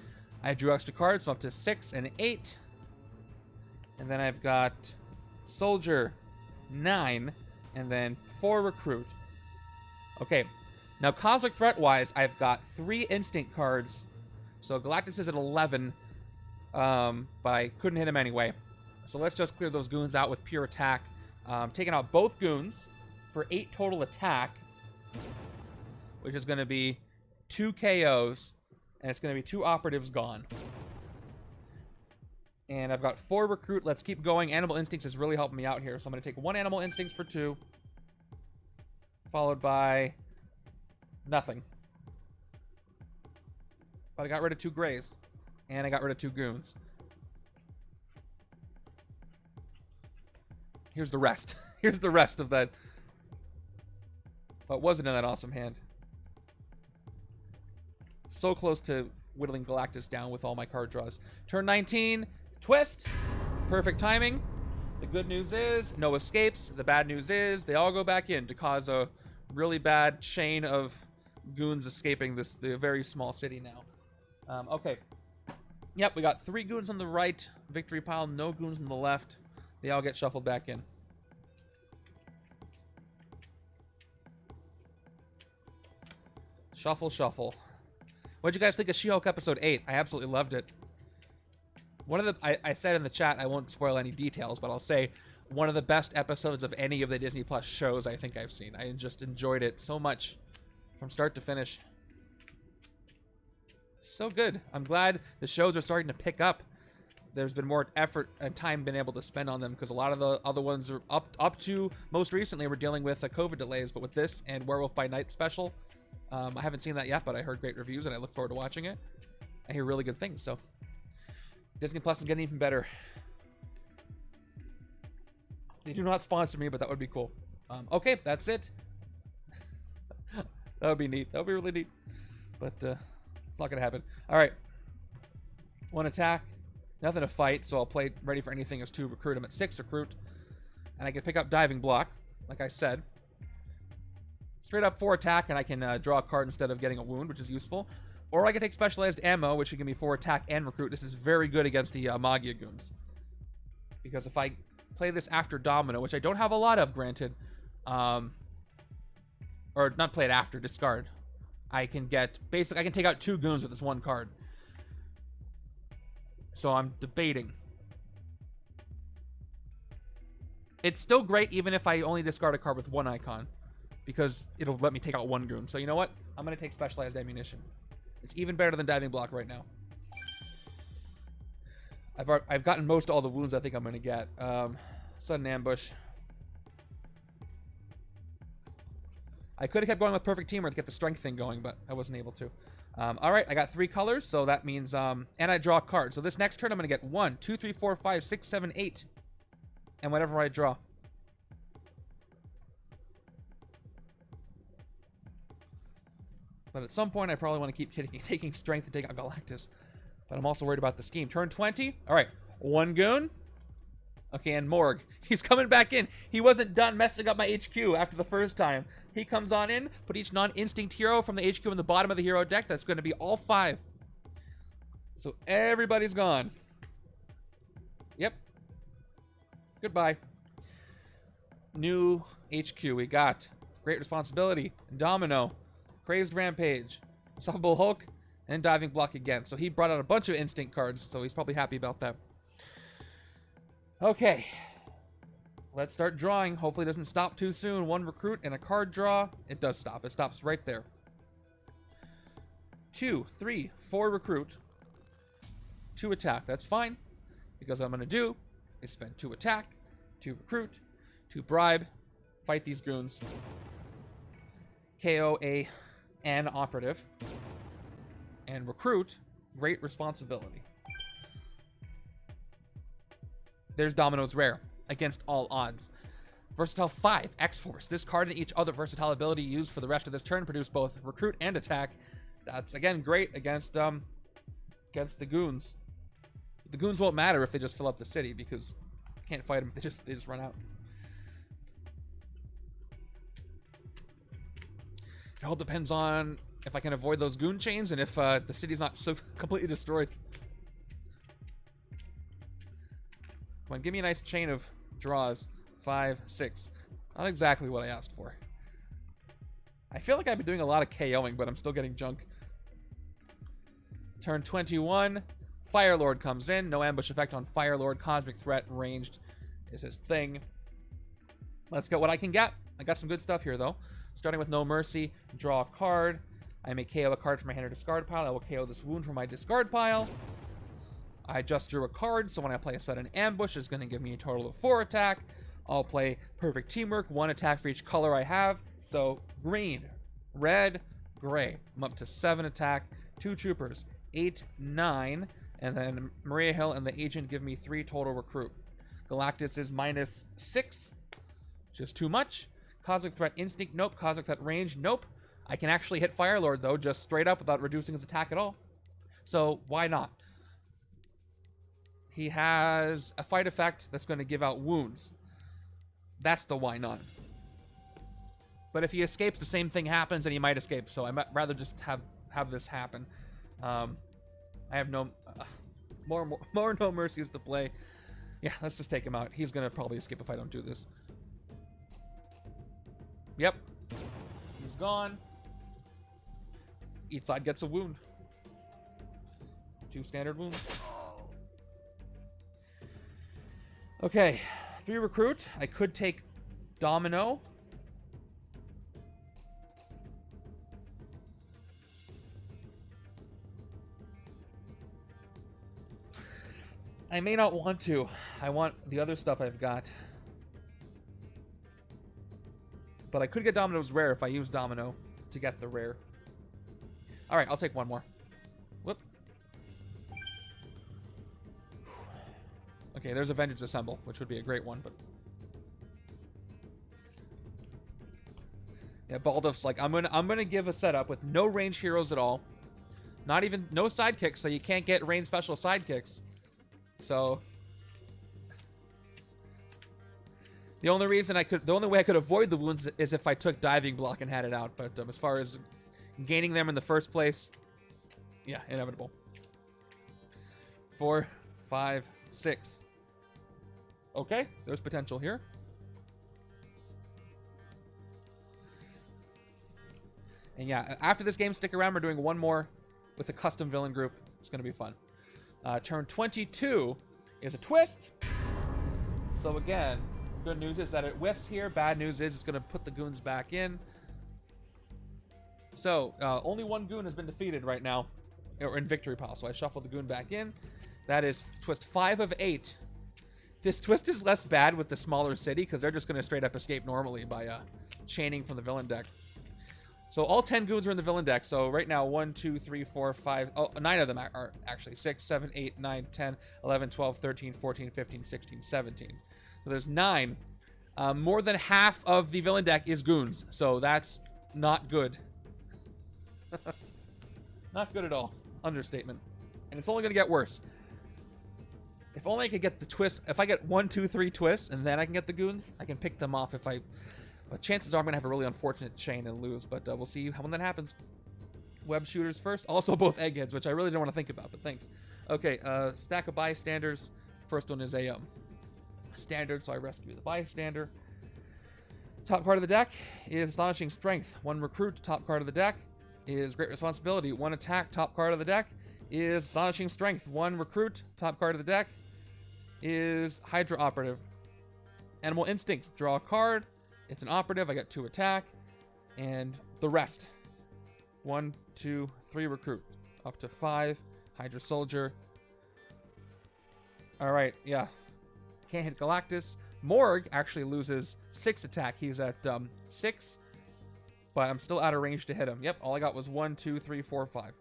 I drew extra cards, so up to 6 and 8. And then I've got Soldier, 9. And then 4 Recruit. Okay. Now, Cosmic Threat-wise, I've got 3 Instinct cards. So Galactus is at 11. But I couldn't hit him anyway. So let's just clear those Goons out with pure attack. Taking out both Goons for 8 total attack. Which is going to be 2 KOs. And it's going to be 2 operatives gone. And I've got 4 recruit. Let's keep going. Animal Instincts is really helping me out here. So I'm going to take 1 Animal Instincts for 2. Followed by nothing. But I got rid of 2 Greys. And I got rid of 2 Goons. Here's the rest. Here's the rest of that. What wasn't in that awesome hand. So close to whittling Galactus down with all my card draws. Turn 19. Twist. Perfect timing. The good news is no escapes. The bad news is they all go back in to cause a really bad chain of Goons escaping the very small city now. Okay. Yep, we got 3 Goons on the right. Victory pile. No Goons on the left. They all get shuffled back in. Shuffle, shuffle. What'd you guys think of She-Hulk episode 8? I absolutely loved it. One of the I said in the chat, I won't spoil any details, but I'll say one of the best episodes of any of the Disney Plus shows I think I've seen. I just enjoyed it so much from start to finish. So good. I'm glad the shows are starting to pick up. There's been more effort and time been able to spend on them because a lot of the other ones are up to most recently we're dealing with COVID delays, but with this and Werewolf by Night special, I haven't seen that yet, but I heard great reviews and I look forward to watching it. I hear really good things, so Disney Plus is getting even better. They do not sponsor me, but that would be cool. Okay, that's it. That would be neat. That would be really neat. But it's not going to happen. All right. 1 attack. Nothing to fight, so I'll play ready for anything as 2 recruit. I'm at 6 recruit. And I can pick up diving block, like I said. Straight up 4 attack, and I can draw a card instead of getting a wound, which is useful. Or I can take specialized ammo, which can give me 4 attack and recruit. This is very good against the Maggia goons. Because if I play this after Domino, which I don't have a lot of, granted, or not play it after, discard, I can get, basically, I can take out 2 goons with this 1 card. So I'm debating. It's still great even if I only discard a card with 1 icon, because it'll let me take out 1 goon. So you know what? I'm going to take specialized ammunition. It's even better than diving block right now. I've gotten most all the wounds I think I'm going to get. Sudden ambush. I could have kept going with perfect teamwork to get the strength thing going, but I wasn't able to. All right, I got 3 colors, so that means, and I draw a card. So this next turn, I'm going to get 1, 2, 3, 4, 5, 6, 7, 8, and whatever I draw. But at some point, I probably want to keep taking strength to take out Galactus. But I'm also worried about the scheme. Turn 20. All right, 1 goon. Okay, and Morg. He's coming back in. He wasn't done messing up my HQ after the first time. He comes on in, put each non-instinct hero from the HQ in the bottom of the hero deck. That's going to be all 5. So everybody's gone. Yep. Goodbye. New HQ. We got Great Responsibility, Domino, Crazed Rampage, Unstoppable Hulk, and Diving Block again. So he brought out a bunch of instinct cards, so he's probably happy about that. Okay. Let's start drawing. Hopefully it doesn't stop too soon. 1 recruit and a card draw. It does stop. It stops right there. 2, 3, 4 recruit. 2 attack. That's fine. Because what I'm going to do is spend 2 attack, 2 recruit, 2 bribe, fight these goons, KO an operative, and recruit Great Responsibility. There's Domino's Rare. Against all odds. Versatile 5, X-Force. This card and each other versatile ability used for the rest of this turn produce both recruit and attack. That's, again, great against the goons. The goons won't matter if they just fill up the city, because you can't fight them if they just run out. It all depends on if I can avoid those goon chains and if the city's not so completely destroyed. Come on, give me a nice chain of draws. 5, 6. Not exactly what I asked for. I feel like I've been doing a lot of KOing, but I'm still getting junk. Turn 21. Firelord comes in. No ambush effect on Firelord. Cosmic Threat ranged is his thing. Let's get what I can get. I got some good stuff here, though. Starting with No Mercy. Draw a card. I may KO a card from my hand or discard pile. I will KO this wound from my discard pile. I just drew a card, so when I play a sudden ambush, it's going to give me a total of 4 attack. I'll play perfect teamwork, 1 attack for each color I have. So green, red, gray. I'm up to 7 attack, 2 troopers, 8, 9, and then Maria Hill and the agent give me 3 total recruit. Galactus is -6, which is too much. Cosmic Threat instinct, nope. Cosmic Threat range, nope. I can actually hit Firelord, though, just straight up without reducing his attack at all. So why not? He has a fight effect that's going to give out wounds. That's the why not. But if he escapes, the same thing happens, and he might escape. So I'd rather just have this happen. I have no more No Mercies to play. Yeah, let's just take him out. He's going to probably escape if I don't do this. Yep. He's gone. Each side gets a wound. 2 standard wounds. Okay, 3 recruit. I could take Domino. I may not want to. I want the other stuff I've got. But I could get Domino's rare if I use Domino to get the rare. Alright, I'll take 1 more. Whoop. Okay, there's a Vengeance Assemble, which would be a great one, but... Yeah, Baldulf's like, I'm gonna give a setup with no range heroes at all. Not even, no sidekicks, so you can't get range special sidekicks. So... The only way I could avoid the wounds is if I took Diving Block and had it out, but as far as gaining them in the first place, yeah, inevitable. 4, 5, 6. Okay, there's potential here. And yeah, after this game, stick around. We're doing one more with a custom villain group. It's going to be fun. Turn 22 is a twist. So again, good news is that it whiffs here. Bad news is it's going to put the goons back in. So, only one goon has been defeated right now, or in victory pile. So I shuffle the goon back in. That is twist 5 of 8. This twist is less bad with the smaller city because they're just going to straight up escape normally by chaining from the villain deck. So all 10 goons are in the villain deck. So right now, 1, 2, 3, 4, 5... Oh, 9 of them are actually. 6, 7, 8, 9, 10, 11, 12, 13, 14, 15, 16, 17. So there's 9. More than half of the villain deck is goons. So that's not good. Not good at all. Understatement. And it's only going to get worse. If only I could get the twist. If I get 1, 2, 3 twists, and then I can get the goons, I can pick them off if I... But chances are I'm going to have a really unfortunate chain and lose. But we'll see when that happens. Web shooters first. Also both eggheads, which I really don't want to think about, but thanks. Okay, stack of bystanders. First one is a standard, so I rescue the bystander. Top card of the deck is Astonishing Strength. 1 recruit. Top card of the deck is Great Responsibility. 1 attack. Top card of the deck is Astonishing Strength. 1 recruit. Top card of the deck is Hydra Operative. Animal Instincts. Draw a card. It's an operative. I got 2 attack. And the rest. 1, 2, 3 recruit. Up to 5. Hydra Soldier. Alright, yeah. Can't hit Galactus. Morg actually loses 6 attack. He's at 6. But I'm still out of range to hit him. Yep, all I got was 1, 2, 3, 4, 5.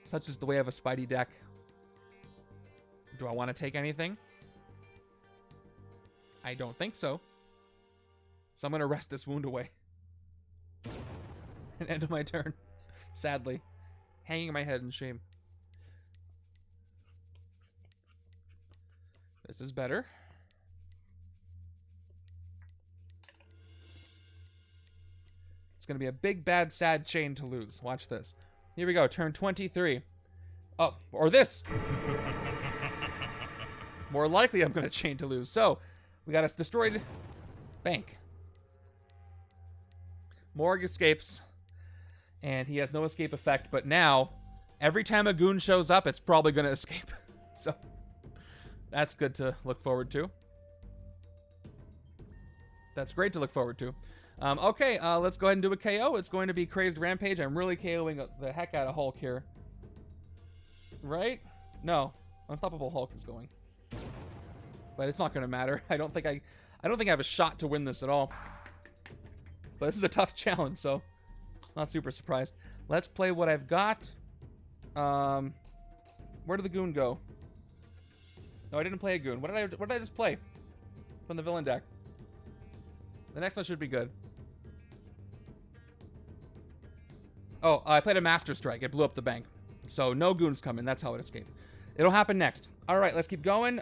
Such is the way of a Spidey deck. Do I want to take anything? I don't think so. So I'm going to rest this wound away. And end of my turn. Sadly. Hanging my head in shame. This is better. It's going to be a big, bad, sad chain to lose. Watch this. Here we go. Turn 23. Oh, or this. More likely I'm going to chain to lose. So, we got a destroyed bank. Morg escapes. And he has no escape effect. But now, every time a goon shows up, it's probably going to escape. So, that's good to look forward to. That's great to look forward to. Okay, let's go ahead and do a KO. It's going to be Crazed Rampage. I'm really KOing the heck out of Hulk here. Right? No. Unstoppable Hulk is going. But it's not going to matter. I don't think I have a shot to win this at all. But this is a tough challenge, so not super surprised. Let's play what I've got. Where did the goon go? No, I didn't play a goon. What did I just play from the villain deck? The next one should be good. Oh, I played a Master Strike. It blew up the bank. So no goons coming. That's how it escaped. It'll happen next. All right, let's keep going.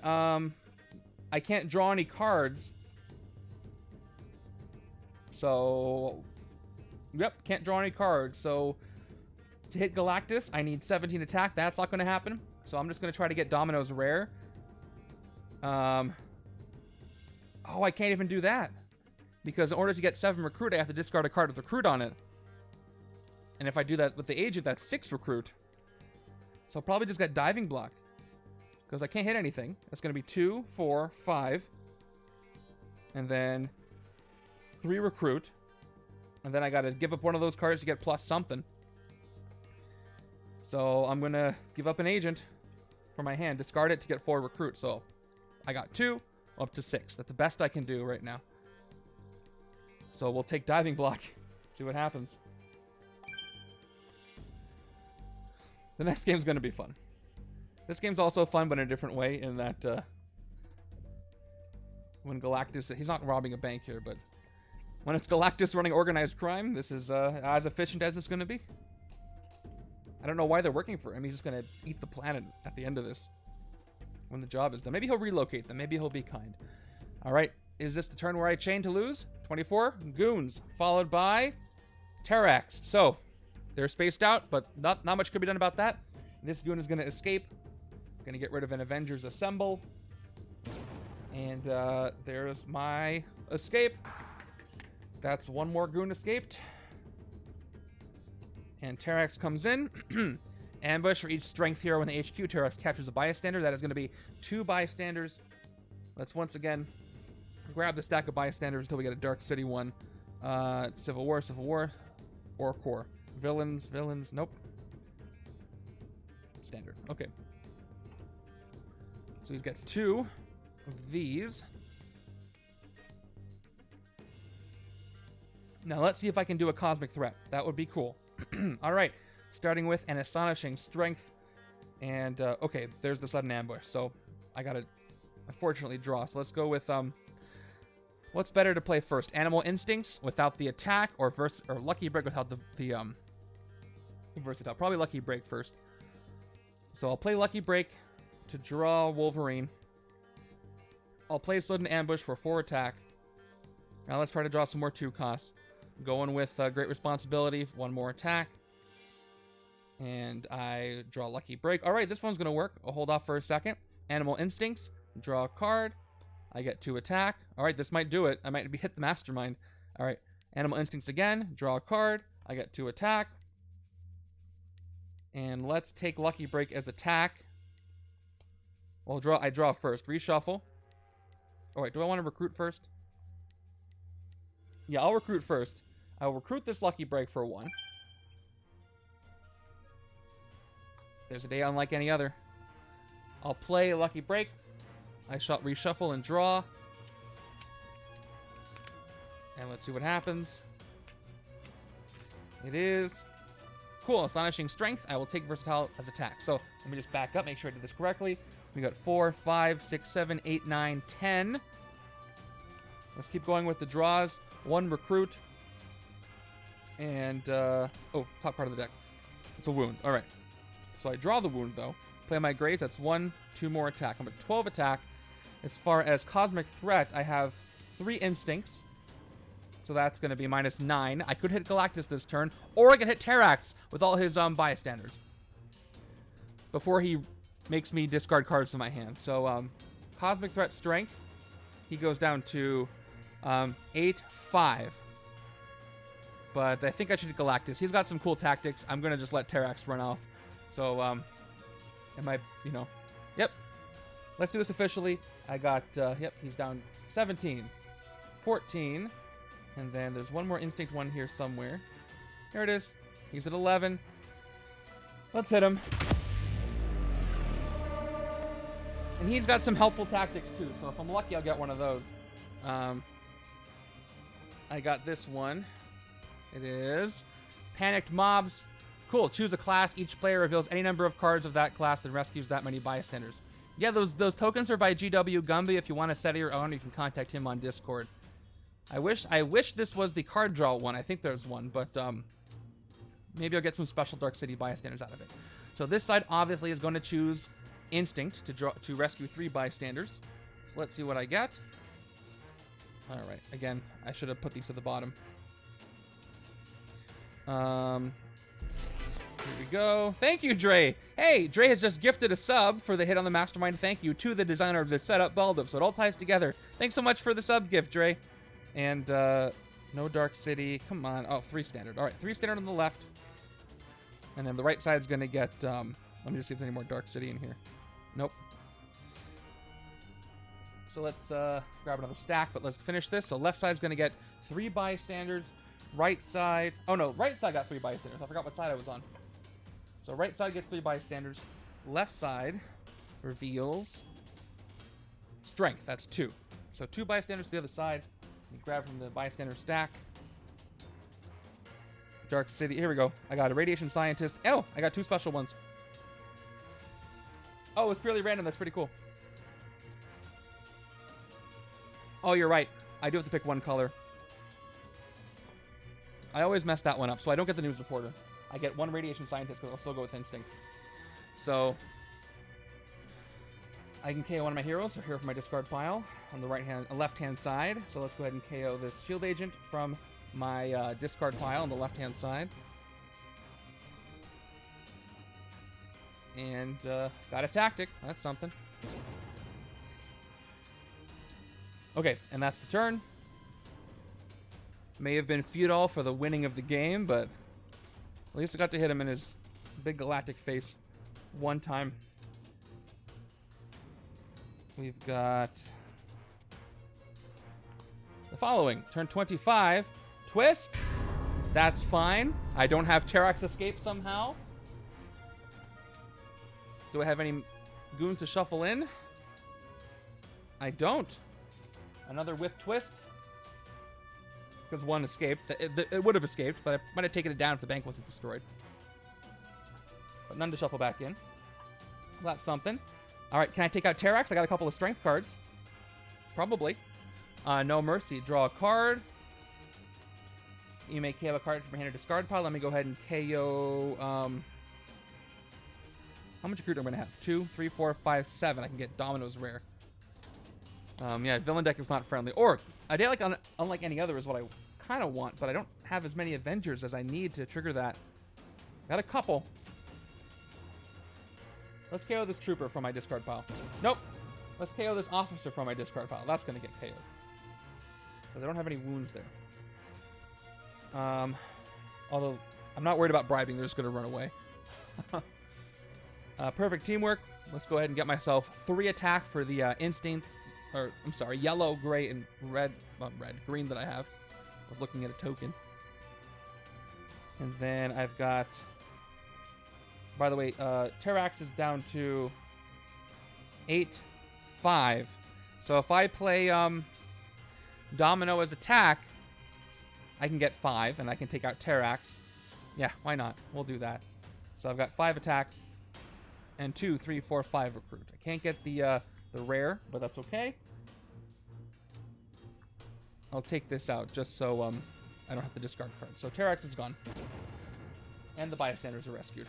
I can't draw any cards. So, yep, can't draw any cards. So to hit Galactus, I need 17 attack. That's not going to happen. So I'm just going to try to get Domino's rare. Oh, I can't even do that. Because in order to get 7 recruit, I have to discard a card with recruit on it. And if I do that with the agent, that's 6 recruit. So I'll probably just get diving block. Because I can't hit anything. That's going to be 2, 4, 5. And then 3 recruit. And then I got to give up one of those cards to get plus something. So I'm going to give up an agent for my hand. Discard it to get 4 recruit. So I got 2 up to 6. That's the best I can do right now. So we'll take diving block. See what happens. The next game's going to be fun. This game's also fun, but in a different way, in that when Galactus... He's not robbing a bank here, but when it's Galactus running organized crime, this is as efficient as it's going to be. I don't know why they're working for him. He's just going to eat the planet at the end of this when the job is done. Maybe he'll relocate them. Maybe he'll be kind. All right. Is this the turn where I chain to lose? 24. Goons, followed by Terrax. So, they're spaced out, but not much could be done about that. This goon is going to escape. Going to get rid of an Avengers Assemble. And there's my escape. That's one more goon escaped. And Terrax comes in. Ambush for each strength hero in the HQ. Terrax captures a bystander. That is going to be 2 bystanders. Let's once again grab the stack of bystanders until we get a Dark City one. Civil War, or Core. Villains, nope. Standard, okay. So he gets 2 of these. Now let's see if I can do a Cosmic Threat. That would be cool. All right, starting with an Astonishing Strength. And, okay, there's the sudden ambush. So I gotta, unfortunately, draw. So let's go with, what's better to play first? Animal Instincts without the attack, or Lucky Break without the versatile. Probably Lucky Break first. So I'll play Lucky Break to draw Wolverine. I'll play Sudden Ambush for 4 attack. Now let's try to draw some more 2 costs. Going with Great Responsibility, 1 more attack. And I draw Lucky Break. All right, this one's going to work. I'll hold off for a second. Animal Instincts, draw a card. I get 2 attack. All right, this might do it. I might be hit the Mastermind. All right, Animal Instincts again, draw a card. I get 2 attack. And let's take Lucky Break as attack. Well, I draw first. Reshuffle. Oh, wait, do I want to recruit first? Yeah, I'll recruit first. I'll recruit this Lucky Break for 1. There's a day unlike any other. I'll play Lucky Break. I shall reshuffle and draw. And let's see what happens. It is... Cool, Astonishing Strength. I will take Versatile as attack. So let me just back up, make sure I did this correctly. We got 4, 5, 6, 7, 8, 9, 10. Let's keep going with the draws. 1 recruit. And, oh, top part of the deck. It's a wound. All right. So I draw the wound, though. Play my grades. That's 1, 2 more attack. I'm at 12 attack. As far as Cosmic Threat, I have 3 Instincts. So that's going to be -9. I could hit Galactus this turn, or I could hit Terrax with all his bystanders before he makes me discard cards to my hand. So Cosmic Threat Strength, he goes down to 8, 5. But I think I should hit Galactus. He's got some cool tactics. I'm going to just let Terrax run off. So, am I, yep. Let's do this officially. I got, yep, he's down 17, 14. And then there's one more Instinct one here somewhere. Here it is. He's at 11. Let's hit him. And he's got some helpful tactics too, so if I'm lucky, I'll get one of those. I got this one. It is Panicked Mobs. Cool. Choose a class. Each player reveals any number of cards of that class and rescues that many bystanders. Yeah, those tokens are by GW Gumby. If you want to set your own, you can contact him on Discord. I wish this was the card draw one. I think there's one, but maybe I'll get some special Dark City bystanders out of it. So this side obviously is going to choose Instinct to rescue 3 bystanders. So let's see what I get. All right. Again, I should have put these to the bottom. Here we go. Thank you, Dre. Hey, Dre has just gifted a sub for the hit on the Mastermind. Thank you to the designer of this setup, Baldulf. So it all ties together. Thanks so much for the sub gift, Dre. And no Dark City. Come on. Oh, 3 standard. All right, 3 standard on the left. And then the right side's going to get... let me just see if there's any more Dark City in here. Nope. So let's grab another stack, but let's finish this. So left side's going to get 3 bystanders. Right side... Oh, no. Right side got 3 bystanders. I forgot what side I was on. So right side gets 3 bystanders. Left side reveals... Strength. That's 2. So 2 bystanders to the other side. Let me grab from the bystander stack. Dark City. Here we go. I got a Radiation Scientist. Oh, I got 2 special ones. Oh, it's purely random. That's pretty cool. Oh, you're right. I do have to pick one color. I always mess that one up, so I don't get the news reporter. I get one radiation scientist, because I'll still go with instinct. So I can KO one of my heroes, or hero from my discard pile on the left-hand side. So let's go ahead and KO this shield agent from my discard pile on the left-hand side. And got a tactic. That's something. Okay, and that's the turn. May have been futile for the winning of the game, but at least I got to hit him in his big galactic face one time. We've got the following. Turn 25. Twist. That's fine. I don't have Terrax escape somehow. Do I have any goons to shuffle in? I don't. Another whip twist. Because one escaped. It would have escaped, but I might have taken it down if the bank wasn't destroyed. But none to shuffle back in. That's something. Alright, can I take out Terrax? I got a couple of strength cards. Probably. No mercy. Draw a card. You may KO a card from your hand or discard pile. Let me go ahead and KO... how much recruit am I going to have? 2, 3, 4, 5, 7. I can get Domino's rare. Yeah, villain deck is not friendly. Or, a day like unlike any other is what I kind of want, but I don't have as many Avengers as I need to trigger that. Got a couple. Let's KO this trooper from my discard pile. Nope. Let's KO this officer from my discard pile. That's going to get KO'd. But they don't have any wounds there. Although, I'm not worried about bribing. They're just going to run away. Perfect teamwork. Let's go ahead and get myself 3 attack for the instinct. Or, I'm sorry, yellow, gray, and red. Not red, green that I have. I was looking at a token. And then I've got... By the way, Terrax is down to 8-5. So if I play Domino as attack, I can get 5, and I can take out Terrax. Yeah, why not? We'll do that. So I've got 5 attack and 2, 3, 4, 5 recruit. I can't get the rare, but that's okay. I'll take this out just so I don't have to discard cards. So Terrax is gone. And the Bystanders are rescued.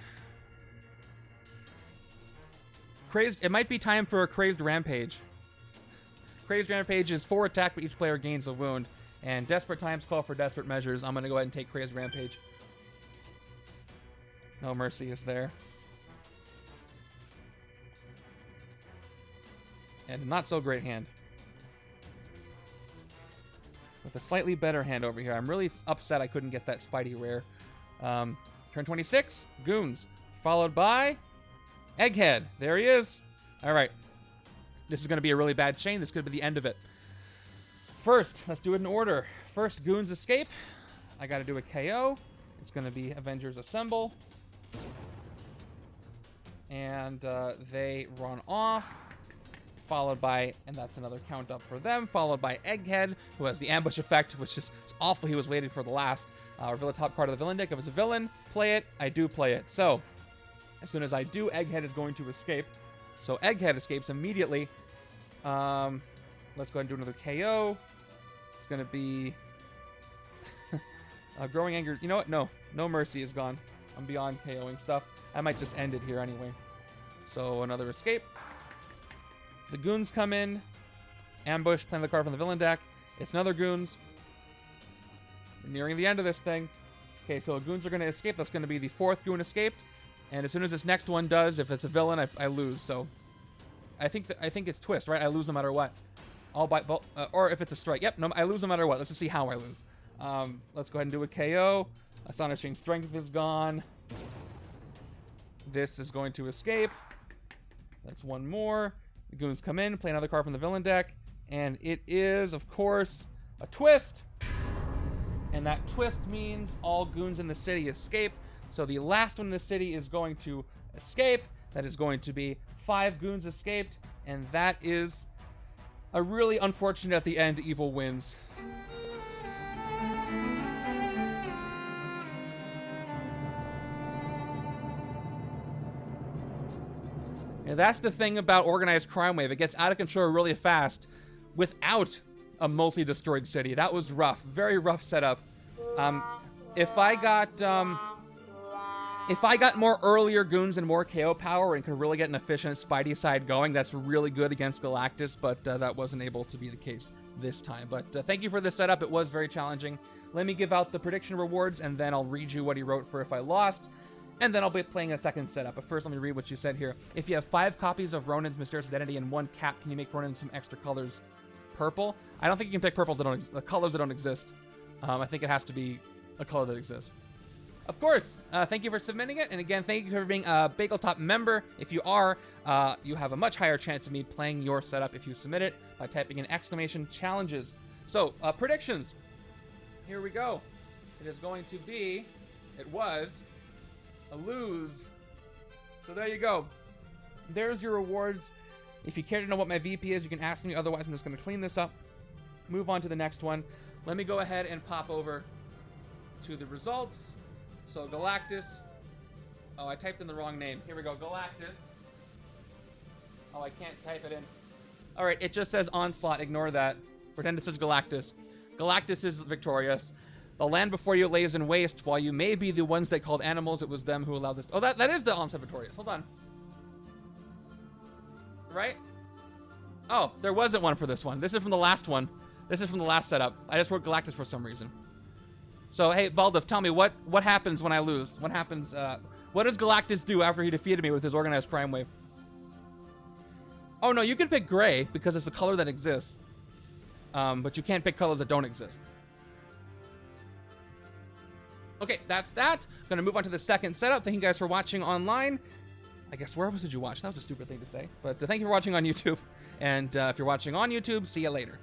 Crazed. It might be time for a Crazed Rampage. Crazed Rampage is 4 attack, but each player gains a wound. And desperate times call for desperate measures. I'm going to go ahead and take Crazed Rampage. No mercy is there. And a not so great hand. With a slightly better hand over here. I'm really upset I couldn't get that Spidey rare. Turn 26, Goons. Followed by Egghead. There he is. All right. This is going to be a really bad chain. This could be the end of it. First, let's do it in order. First, Goons escape. I got to do a KO. It's going to be Avengers Assemble. And they run off. Followed by, and that's another count up for them, followed by Egghead, who has the ambush effect, which is awful. He was waiting for the last reveal the top card of the villain deck. If it's a villain, play it. I do play it. So, as soon as I do, Egghead is going to escape. So, Egghead escapes immediately. Let's go ahead and do another KO. It's going to be Growing Anger. You know what? No mercy is gone. I'm beyond KOing stuff. I might just end it here anyway. So, another escape. The Goons come in, ambush, playing the card from the villain deck. It's another Goons. We're nearing the end of this thing. Okay, so Goons are going to escape. That's going to be the 4th Goon escaped. And as soon as this next one does, if it's a villain, I lose. So I think it's twist, right? I lose no matter what. Or if it's a strike. Yep, no, I lose no matter what. Let's just see how I lose. Let's go ahead and do a KO. Astonishing Strength is gone. This is going to escape. That's one more. The Goons come in, play another card from the villain deck, and it is, of course, a twist. And that twist means all Goons in the city escape. So the last one in the city is going to escape. That is going to be 5 Goons escaped, and that is a really unfortunate at the end. Evil wins. And that's the thing about Organized Crime Wave. It gets out of control really fast without a mostly destroyed city. That was rough. Very rough setup. If I got more earlier goons and more KO power and could really get an efficient Spidey side going, that's really good against Galactus, but that wasn't able to be the case this time. But thank you for the setup. It was very challenging. Let me give out the prediction rewards, and then I'll read you what he wrote for if I lost, and then I'll be playing a second setup. But first, let me read what you said here. If you have 5 copies of Ronin's Mysterious Identity and 1 cap, can you make Ronin some extra colors purple? I don't think you can pick purples that don't colors that don't exist. I think it has to be a color that exists. Of course, thank you for submitting it, and again, thank you for being a Bagel Top member. If you are, you have a much higher chance of me playing your setup if you submit it by typing in !challenges. So, predictions. Here we go. It is going to be, it was, a lose. So there you go. There's your rewards. If you care to know what my VP is, you can ask me. Otherwise, I'm just going to clean this up, move on to the next one. Let me go ahead and pop over to the results. So Galactus. Oh, I typed in the wrong name. Here we go. Galactus. Oh, I can't type it in. All right, it just says Onslaught. Ignore that. Pretend it says Galactus. Galactus is victorious. The land before you lays in waste. While you may be the ones they called animals, it was them who allowed this. Oh, that is the Onslaught victorious. Hold on. Right? Oh, there wasn't one for this one. This is from the last one. This is from the last setup. I just wrote Galactus for some reason. So, hey, Baldulf, tell me, what happens when I lose? What happens, what does Galactus do after he defeated me with his Organized Crime Wave? Oh, no, you can pick gray, because it's a color that exists. But you can't pick colors that don't exist. Okay, that's that. Gonna move on to the second setup. Thank you guys for watching online. I guess, where else did you watch? That was a stupid thing to say. But thank you for watching on YouTube. And if you're watching on YouTube, see you later.